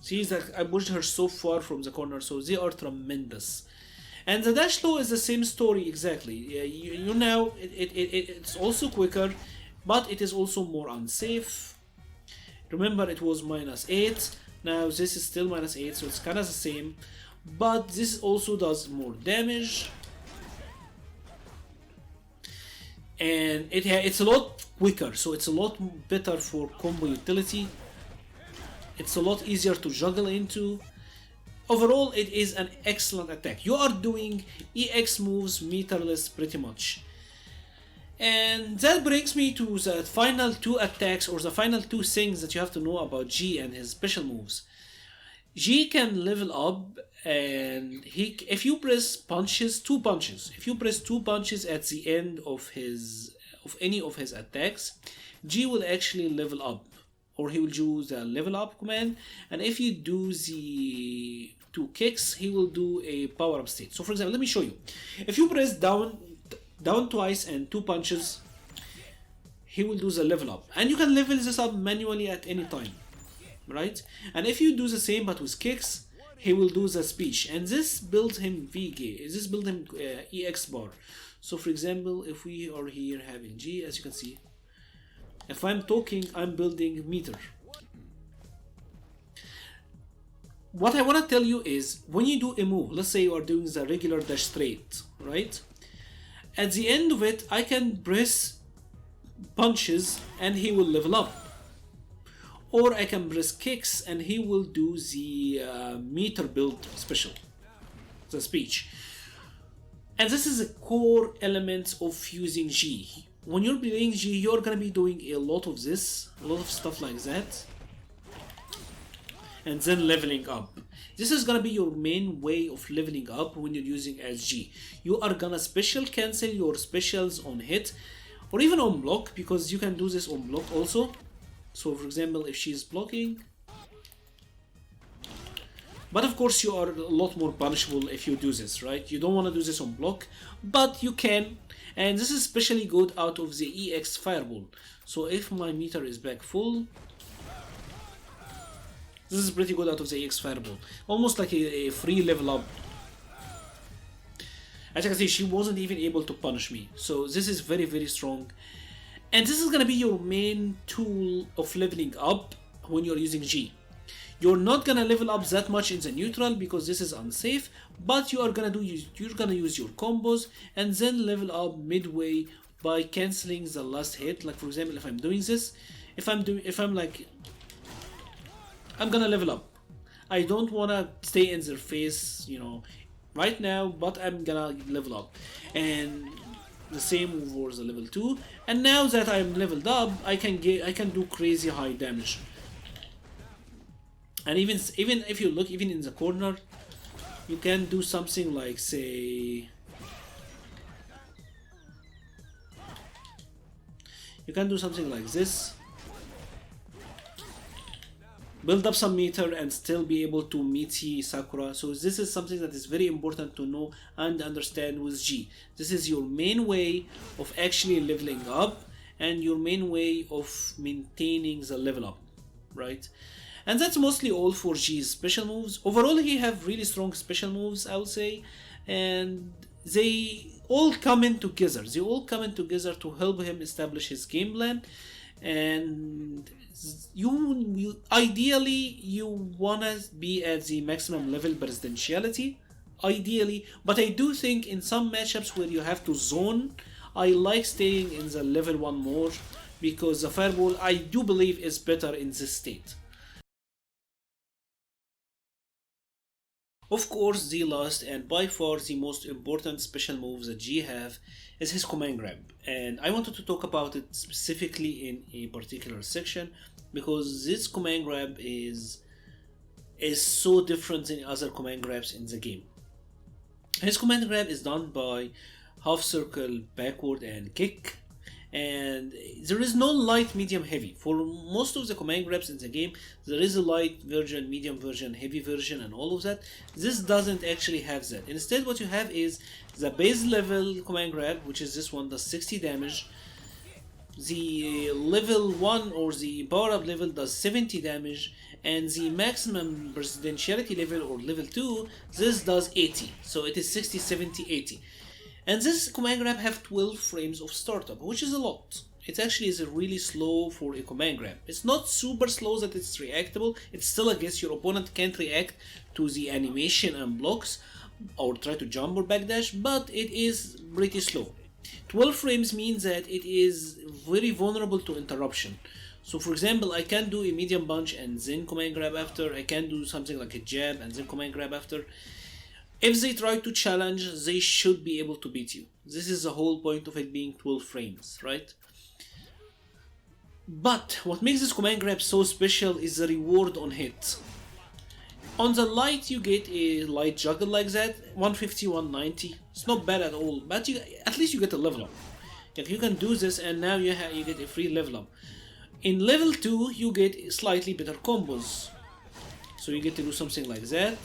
See that I pushed her so far from the corner, so they are tremendous. And the dash low is the same story exactly. You now it's also quicker, but it is also more unsafe. Remember, it was -8. Now this is still -8, so it's kind of the same, but this also does more damage. And it's a lot quicker, so it's a lot better for combo utility. It's a lot easier to juggle into. overall it is an excellent attack. You are doing EX moves meterless pretty much. And that brings me to the final two attacks, or the final two things that you have to know about G and his special moves. G can level up, and if you press two punches, if you press two punches at the end of any of his attacks, G will actually level up, or he will do the level up command. And if you do the two kicks, he will do a power up state. So for example, let me show you. If you press down twice and two punches, he will do the level up, and you can level this up manually at any time, right? And if you do the same but with kicks, he will do the speech, and this builds him VG, this builds him EX bar. So for example, if we are here having G, as you can see, if I'm talking, I'm building meter. What I want to tell you is, when you do a move, let's say you are doing the regular dash straight, right? At the end of it, I can press punches and he will level up. Or I can press kicks and he will do the meter build special, the speech. And this is a core element of using G. When you're playing G, you're gonna be doing a lot of this, a lot of stuff like that, and then leveling up. This is gonna be your main way of leveling up when you're using as G. You are gonna special cancel your specials on hit, or even on block, because you can do this on block also. So for example, if she's blocking, but of course you are a lot more punishable if you do this, right? You don't want to do this on block, but you can, and this is especially good out of the EX fireball. So if my meter is back full, this is pretty good out of the EX fireball, almost like a free level up. As you can see, she wasn't even able to punish me, so this is very, very strong. And this is gonna be your main tool of leveling up when you're using G. You're not gonna level up that much in the neutral because this is unsafe, but you're gonna use your combos and then level up midway by canceling the last hit. Like for example, if I'm doing this, I'm gonna level up. I don't wanna stay in their face, you know, right now, but I'm gonna level up. And the same for the level 2. And now that I'm leveled up, I can do crazy high damage. And even if you look, even in the corner, you can do something like, say, you can do something like this, build up some meter and still be able to meet Sakura. So this is something that is very important to know and understand with G. This is your main way of actually leveling up and your main way of maintaining the level up, right? And that's mostly all for G's special moves. Overall, he have really strong special moves, I would say, and they all come in together. They all come in together to help him establish his game plan. And you ideally you wanna be at the maximum level presidentiality, ideally, but I do think in some matchups where you have to zone, I like staying in the level 1 more, because the fireball I do believe is better in this state. Of course, the last and by far the most important special move that G have is his command grab, and I wanted to talk about it specifically in a particular section because this command grab is so different than other command grabs in the game. His command grab is done by half circle, backward and kick, and there is no light, medium, heavy. For most of the command grabs in the game, there is a light version, medium version, heavy version and all of that. This doesn't actually have that. Instead, what you have is the base level command grab, which is this one, does 60 damage. The level 1 or the power up level does 70 damage, and the maximum presidentiality level or level 2, this does 80. So it is 60, 70, 80. And this command grab have 12 frames of startup, which is a lot. It actually is really slow for a command grab. It's not super slow that it's reactable. It's still, I guess, your opponent can't react to the animation and blocks or try to jump or backdash, but it is pretty slow. 12 frames means that it is very vulnerable to interruption. So for example, I can do a medium punch and then command grab after. I can do something like a jab and then command grab after. If they try to challenge, they should be able to beat you. This is the whole point of it being 12 frames, right? But what makes this command grab so special is the reward on hit. On the light, you get a light juggle like that, 150, 190. It's not bad at all, but at least you get a level up. Like you can do this, and now you get a free level up. In level 2, you get slightly better combos. So you get to do something like that,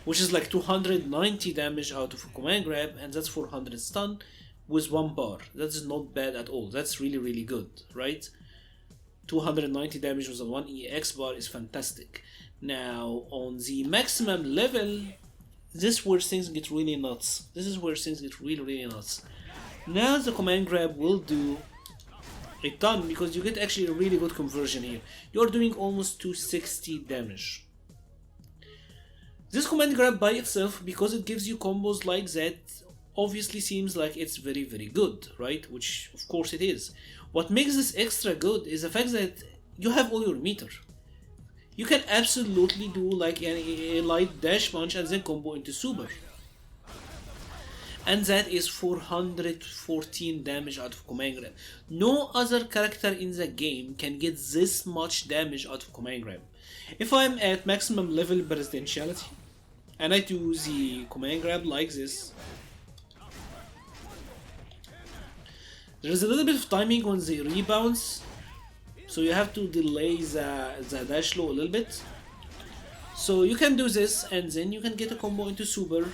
which is like 290 damage out of a command grab, and that's 400 stun with 1 bar. That's not bad at all. That's really good, right? 290 damage with a 1 EX bar is fantastic. Now, on the maximum level, this is where things get really nuts. This is where things get really nuts. Now the command grab will do a ton, because you get actually a really good conversion here. You're doing almost 260 damage. This command grab by itself, because it gives you combos like that, obviously seems like it's very good, right? Which of course it is. What makes this extra good is the fact that you have all your meter. You can absolutely do like a light dash punch and then combo into super. And that is 414 damage out of command grab. No other character in the game can get this much damage out of command grab. If I'm at maximum level presidentiality and I do the command grab like this, there is a little bit of timing on the rebounds, so you have to delay the dash low a little bit. So you can do this and then you can get a combo into super,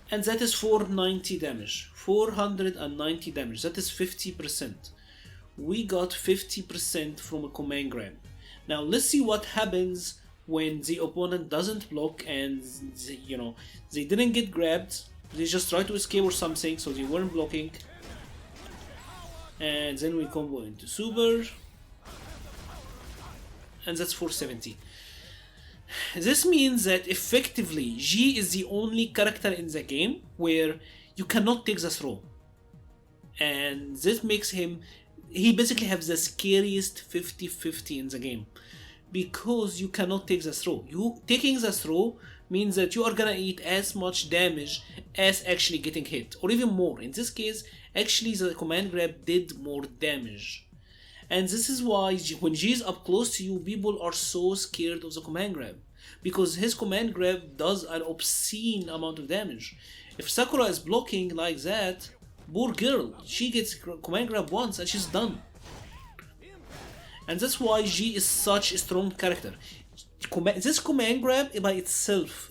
and that is 490 damage. 490 damage. That is 50%. We got 50% from a command grab. Now let's see what happens when the opponent doesn't block and they didn't get grabbed. They just try to escape or something, so they weren't blocking. And then we combo into super, and that's 470. This means that effectively G is the only character in the game where you cannot take the throw, and this makes him, he basically has the scariest 50-50 in the game, because you cannot take the throw. Taking the throw means that you are gonna eat as much damage as actually getting hit, or even more. In this case, actually the command grab did more damage. And this is why when G is up close to you, people are so scared of the command grab, because his command grab does an obscene amount of damage. If Sakura is blocking like that, poor girl, she gets command grab once and she's done. And that's why G is such a strong character. This command grab by itself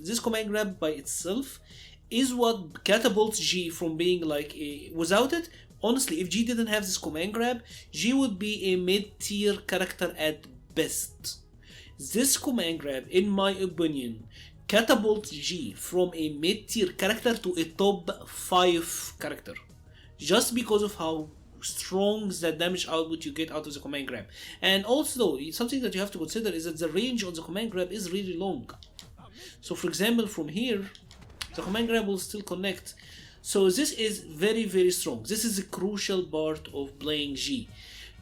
is what catapults G from being like a, without it, honestly, if G didn't have this command grab, G would be a mid-tier character at best. This command grab, in my opinion, catapults G from a mid-tier character to a top 5 character, just because of how strong the damage output you get out of the command grab. And also, something that you have to consider is that the range on the command grab is really long. So for example, from here, the command grab will still connect. So this is very strong. This is a crucial part of playing G.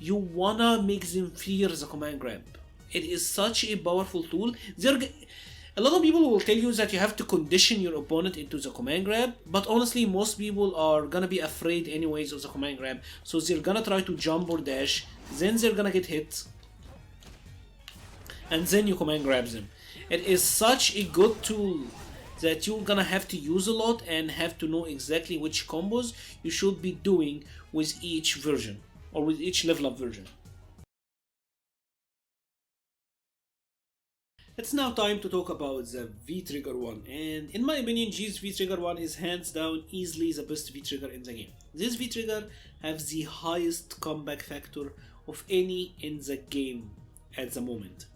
You wanna make them fear the command grab. It is such a powerful tool. A lot of people will tell you that you have to condition your opponent into the command grab, but honestly most people are gonna be afraid anyways of the command grab, so they're gonna try to jump or dash, then they're gonna get hit, and then you command grab them. It is such a good tool that you're gonna have to use a lot and have to know exactly which combos you should be doing with each version, or with each level up version. It's now time to talk about the V-Trigger 1, and in my opinion, G's V-Trigger 1 is hands down easily the best V-Trigger in the game. This V-Trigger has the highest comeback factor of any in the game at the moment.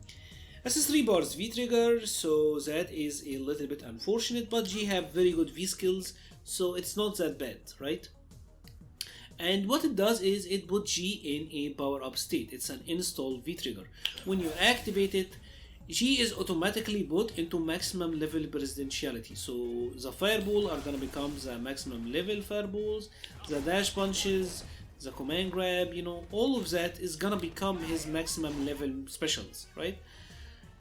This is 3 bars V-Trigger, so that is a little bit unfortunate, but G have very good V-skills, so it's not that bad, right? And what it does is it puts G in a power-up state. It's an install V-Trigger. When you activate it, G is automatically put into maximum level presidentiality. So the fireball are gonna become the maximum level fireballs, the dash punches, the command grab, you know, all of that is gonna become his maximum level specials, right?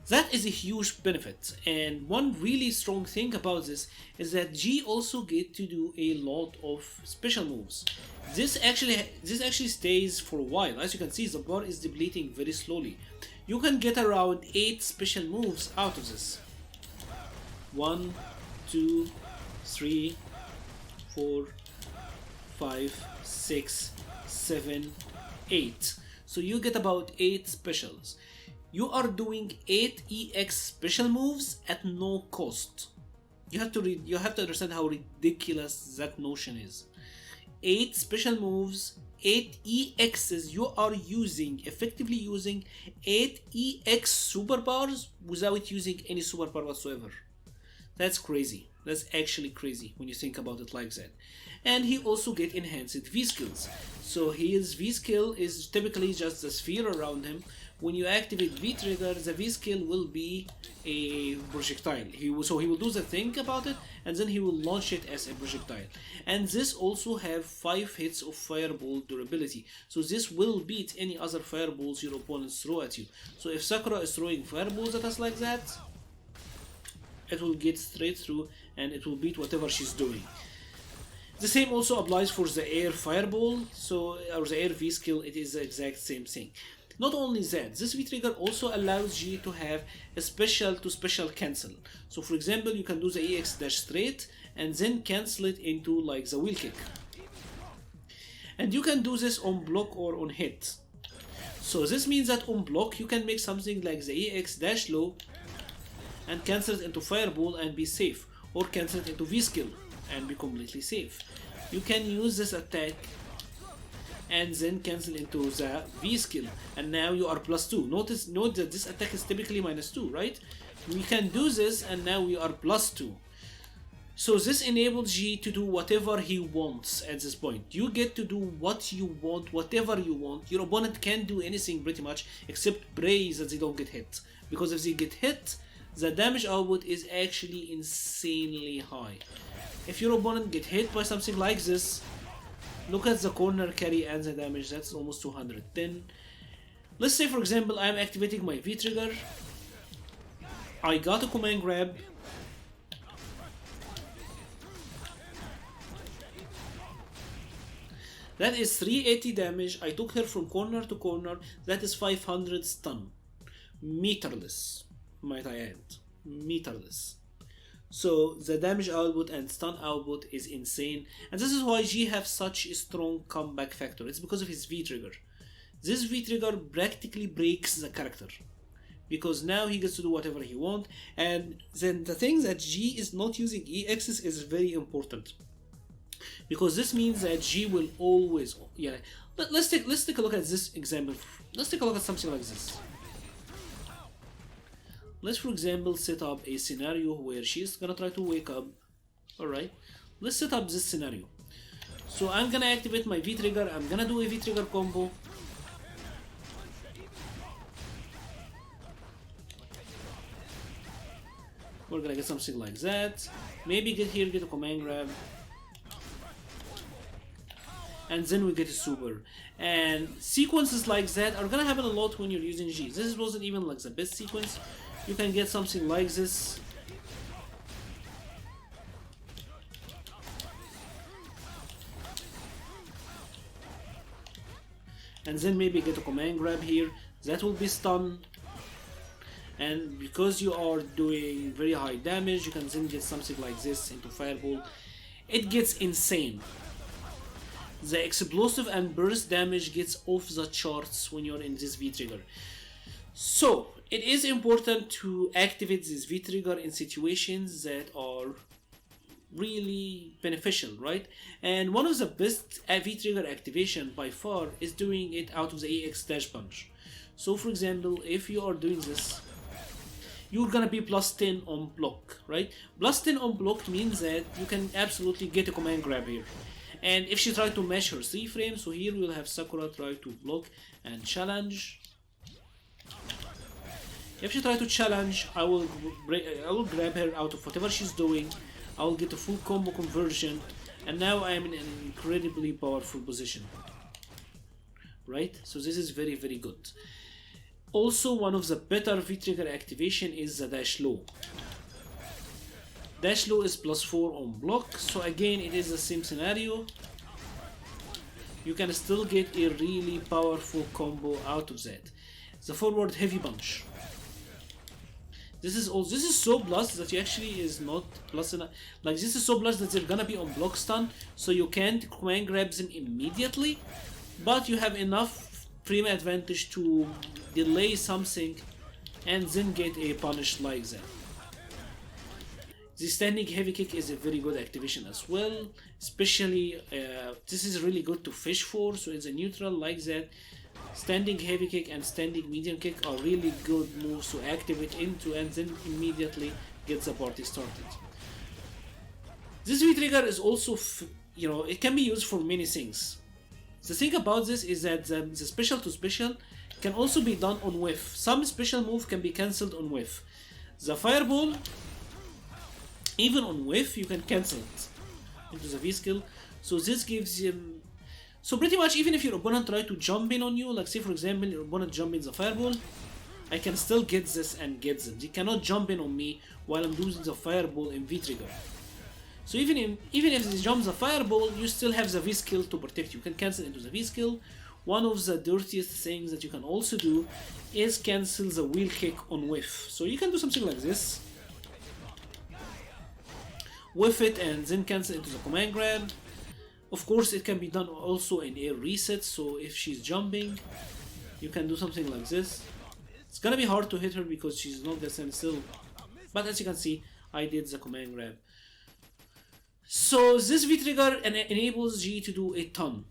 That is a huge benefit, and one really strong thing about this is that G also get to do a lot of special moves. This actually stays for a while. As you can see, the bar is depleting very slowly. You can get around 8 special moves out of this. 1, 2, 3, 4, 5, 6, 7, 8. So you get about 8 specials. You are doing 8 EX special moves at no cost. You have to understand how ridiculous that notion is. 8 special moves, 8 EXs. You are effectively using 8 EX superpowers without using any superpower whatsoever. That's crazy. That's actually crazy when you think about it like that. And he also get enhanced V skills. So his V skill is typically just a sphere around him. When you activate V trigger, the V skill will be a projectile. He will do the thing about it, and then he will launch it as a projectile. And this also have 5 hits of fireball durability. So this will beat any other fireballs your opponents throw at you. So if Sakura is throwing fireballs at us like that, it will get straight through and it will beat whatever she's doing. The same also applies for the air fireball, or the air V skill. It is the exact same thing. Not only that, this V trigger also allows G to have a special to special cancel. So for example, you can do the EX dash straight and then cancel it into like the wheel kick. And you can do this on block or on hit. So this means that on block you can make something like the EX dash low and cancel it into fireball and be safe, or cancel it into V skill and be completely safe. You can use this attack and then cancel into the V skill, and now you are +2. Note that this attack is typically -2, right? We can do this and now we are +2. So this enables G to do whatever he wants at this point. You get to do what you want, whatever you want. Your opponent can't do anything pretty much except pray that they don't get hit. Because if they get hit, the damage output is actually insanely high. If your opponent get hit by something like this, look at the corner carry and the damage, that's almost 210. Let's say for example I'm activating my V trigger. I got a command grab. That is 380 damage. I took her from corner to corner. That is 500 stun. Meterless, might I add. Meterless. So the damage output and stun output is insane, and this is why G have such a strong comeback factor. It's because of his V trigger. This V trigger practically breaks the character, because now he gets to do whatever he wants. And then the thing that G is not using EXs is very important, because this means that G will always, let's take a look at this example. Let's take a look at something like this. Let's for example set up a scenario where she's gonna try to wake up. Alright, let's set up this scenario. So I'm gonna activate my V trigger. I'm gonna do a V trigger combo. We're gonna get something like that. Maybe get a command grab. And then we get a super. And sequences like that are gonna happen a lot when you're using G. This wasn't even like the best sequence. You can get something like this. And then maybe get a command grab here. That will be stun. And because you are doing very high damage, you can then get something like this into fireball. It gets insane. The explosive and burst damage gets off the charts when you're in this V trigger. So it is important to activate this V trigger in situations that are really beneficial, right? And one of the best V trigger activation by far is doing it out of the EX dash punch. So for example, if you are doing this, you're gonna be +10 on block, right? +10 on block means that you can absolutely get a command grab here. And if she tried to mash her 3 frames, so here we'll have Sakura try to block and challenge. If she tries to challenge, I will grab her out of whatever she's doing. I will get a full combo conversion, and now I am in an incredibly powerful position. right? So this is very, very good. Also, one of the better V-trigger activation is the dash low. Dash low is +4 on block, so again it is the same scenario. You can still get a really powerful combo out of that. The forward heavy punch. This is so plus that you actually is not plus enough. Like this is so plus that they're gonna be on block stun, so you can't command grab them immediately, but you have enough frame advantage to delay something and then get a punish like that. The standing heavy kick is a very good activation as well, especially this is really good to fish for, so it's a neutral like that. Standing heavy kick and standing medium kick are really good moves to activate into and then immediately get the party started. This V-trigger is also, it can be used for many things. The thing about this is that the special to special can also be done on whiff. Some special move can be cancelled on whiff. The fireball, even on whiff, you can cancel it into the V skill. So this gives him. So pretty much, even if your opponent try to jump in on you, like say for example your opponent jump in the fireball, I can still get this and get them. They cannot jump in on me while I'm using the fireball in V-trigger. So even if they jump the fireball, you still have the V skill to protect you. You can cancel into the V skill. One of the dirtiest things that you can also do is cancel the wheel kick on whiff. So you can do something like this. Whiff it and then cancel into the command grab. Of course, it can be done also in air reset, so if she's jumping, you can do something like this. It's gonna be hard to hit her because she's not gonna stand still, but as you can see, I did the command grab. So this V-trigger enables G to do a ton.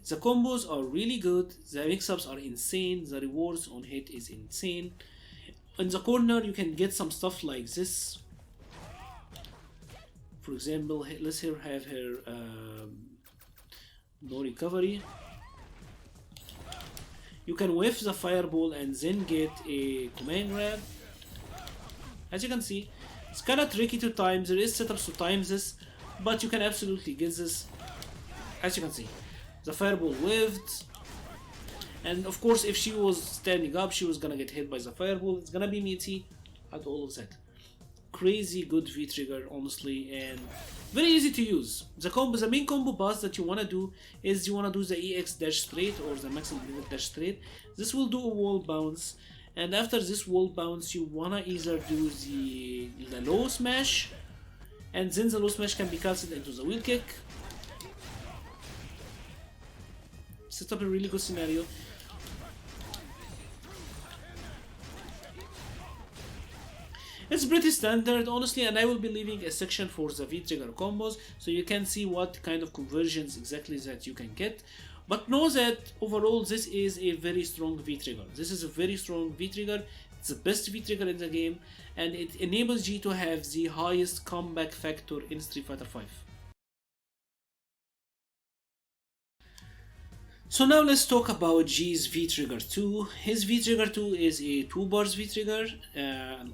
The combos are really good, the mix-ups are insane, the rewards on hit is insane. In the corner, you can get some stuff like this. For example, let's have her no recovery. You can whiff the fireball and then get a command grab. As you can see, it's kind of tricky to time. There is setups to time this, but you can absolutely get this. As you can see, the fireball whiffed, and of course, if she was standing up, she was gonna get hit by the fireball. It's gonna be meaty at all of that. Crazy good V-trigger, honestly, and very easy to use. The main combo pass that you wanna do is you wanna do the EX dash straight or the maximum dash straight. This will do a wall bounce, and after this wall bounce, you wanna either do the low smash, and then the low smash can be cancelled into the wheel kick. Set up a really good scenario. It's pretty standard, honestly, and I will be leaving a section for the V-trigger combos so you can see what kind of conversions exactly that you can get. But know that overall this is a very strong V-trigger. This is a very strong V-trigger. It's the best V-trigger in the game, and it enables G to have the highest comeback factor in Street Fighter V. So now let's talk about G's V-trigger 2. His V-trigger 2 is a 2 bars V-trigger,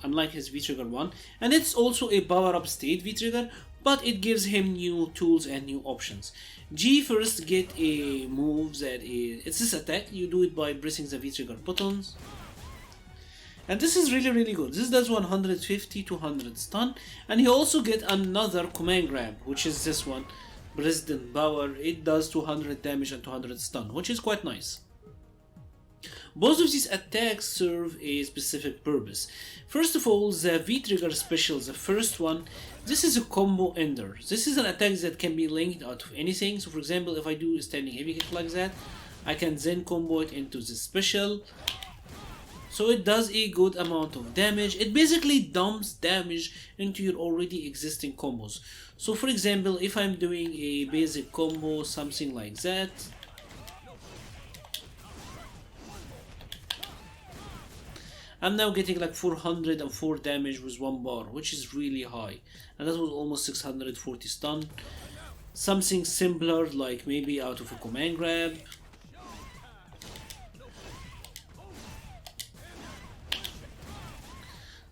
unlike his V-trigger 1, and it's also a power-up state V-trigger, but it gives him new tools and new options. G first get a move that it's this attack. You do it by pressing the V-trigger buttons, and this is really good. This does 150 to 100 stun, and he also get another command grab, which is this one. President Power. It does 200 damage and 200 stun, which is quite nice. Both of these attacks serve a specific purpose. First of all, the V-trigger special, the first one, this is a combo ender. This is an attack that can be linked out of anything. So for example, if I do a standing heavy kick like that, I can then combo it into the special. So it does a good amount of damage. It basically dumps damage into your already existing combos. So for example, if I'm doing a basic combo, something like that, I'm now getting like 404 damage with 1 bar, which is really high. And that was almost 640 stun. Something simpler, like maybe out of a command grab.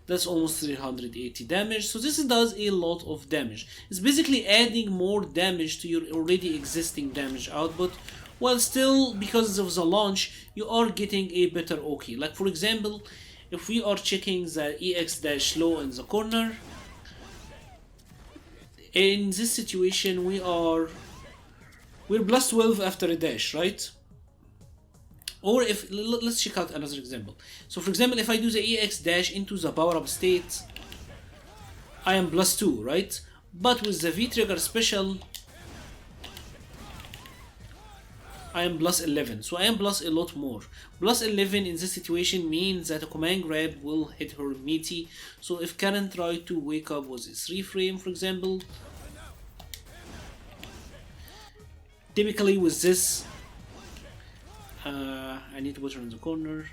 That's almost 380 damage. So this does a lot of damage. It's basically adding more damage to your already existing damage output, Well, still, because of the launch, you are getting a better OK. Like for example, if we are checking the EX-low in the corner, in this situation we're plus 12 after a dash, right? Or if let's check out another example. So for example, if I do the EX dash into the power up state, I am plus 2, right? But with the V trigger special, I am plus 11, so I am plus a lot more. Plus 11 in this situation means that a command grab will hit her meaty. So if Karen tried to wake up with a 3 frame, for example, typically with this, I need to put her in the corner.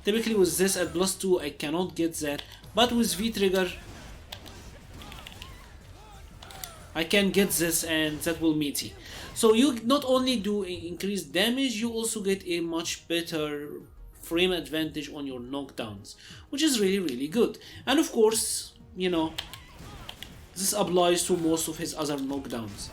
Typically with this at plus 2, I cannot get that, but with V trigger, I can get this and that will meaty. So you not only do increased damage, you also get a much better frame advantage on your knockdowns, which is really good. And of course, you know, this applies to most of his other knockdowns.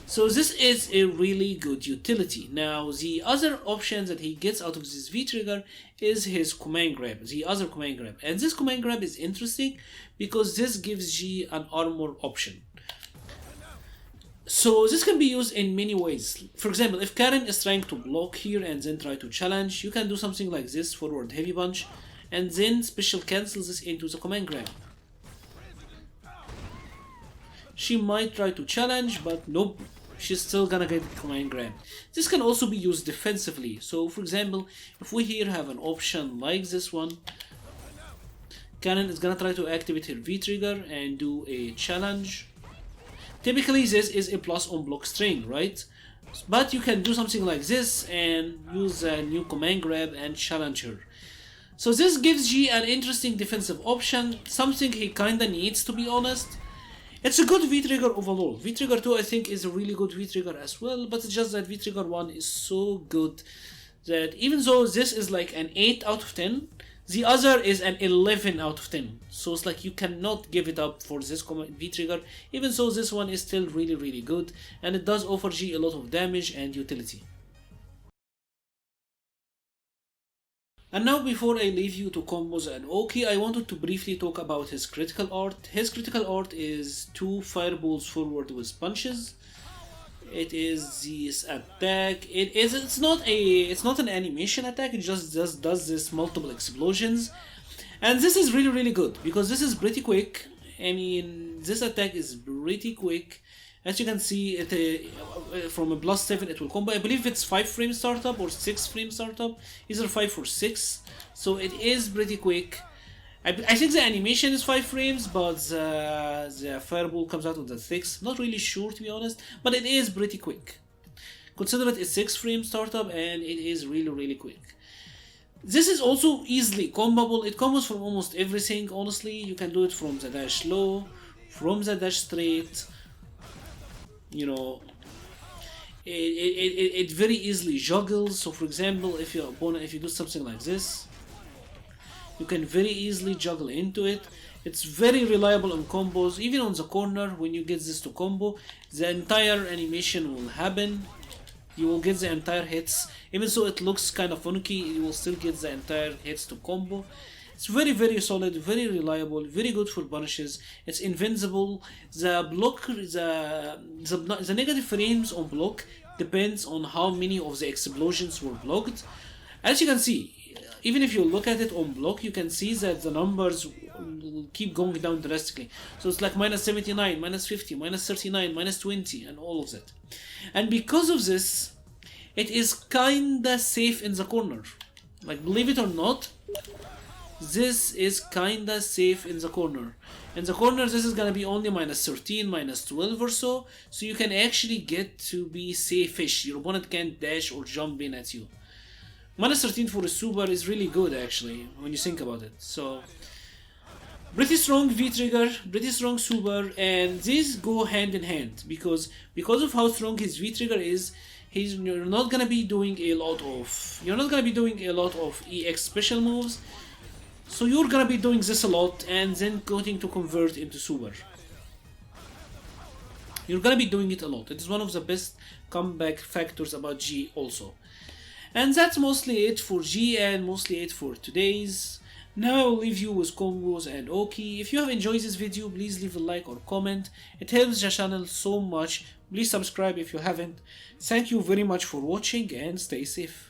So this is a really good utility. Now the other option that he gets out of this V trigger is his command grab, the other command grab. And this command grab is interesting because this gives G an armor option. So this can be used in many ways. For example, if Karen is trying to block here and then try to challenge, you can do something like this, forward heavy punch, and then special cancel this into the command grab. She might try to challenge, but nope, she's still gonna get the command grab. This can also be used defensively. So for example, if we here have an option like this one, Karen is gonna try to activate her V trigger and do a challenge. Typically this is a plus on block string, right? But you can do something like this and use a new command grab and challenge her. So this gives G an interesting defensive option, something he kinda needs, to be honest. It's a good V-trigger overall. V-trigger 2 I think is a really good V-trigger as well, but it's just that V-trigger 1 is so good that even though this is like an 8 out of 10, the other is an 11 out of 10. So it's like you cannot give it up for this V-trigger, even though this one is still really good, and it does offer G a lot of damage and utility. And now before I leave you to combos and OK, I wanted to briefly talk about his critical art. His critical art is 2 fireballs forward with punches. It is this attack. It's not an animation attack, it just does this multiple explosions. And this is really good because this is pretty quick. I mean, this attack is pretty quick. As you can see, it from a plus 7 it will combo. I believe it's 5 frame startup or 6 frame startup, either 5 or 6. So it is pretty quick. I think the animation is 5 frames, but the fireball comes out of the 6. Not really sure, to be honest, but it is pretty quick. Consider it a 6 frame startup and it is really quick. This is also easily combable. It combos from almost everything, honestly. You can do it from the dash low, from the dash straight. You know, it very easily juggles. So for example, if your opponent, if you do something like this, you can very easily juggle into it. It's very reliable on combos. Even on the corner, when you get this to combo, the entire animation will happen. You will get the entire hits. Even though it looks kind of funky, you will still get the entire hits to combo. It's very solid, very reliable, very good for punishes. It's invincible. The block, the negative frames on block depends on how many of the explosions were blocked. As you can see, even if you look at it on block, you can see that the numbers will keep going down drastically. So it's like minus 79, minus 50, minus 39, minus 20, and all of that. And because of this, it is kinda safe in the corner. Like, believe it or not, this is kinda safe in the corner. In the corner, this is gonna be only minus 13, minus 12 or so. So you can actually get to be safe-ish. Your opponent can't dash or jump in at you. Minus 13 for a super is really good, actually, when you think about it. So, pretty strong V-trigger, pretty strong super, and these go hand in hand because of how strong his V-trigger is. You're not gonna be doing a lot of EX special moves. So you're gonna be doing this a lot and then going to convert into super. you're gonna be doing it a lot. It is one of the best comeback factors about G also. And that's mostly it for G and mostly it for today's. Now I'll leave you with combos and Oki. If you have enjoyed this video, please leave a like or comment. It helps the channel so much. Please subscribe if you haven't. Thank you very much for watching and stay safe.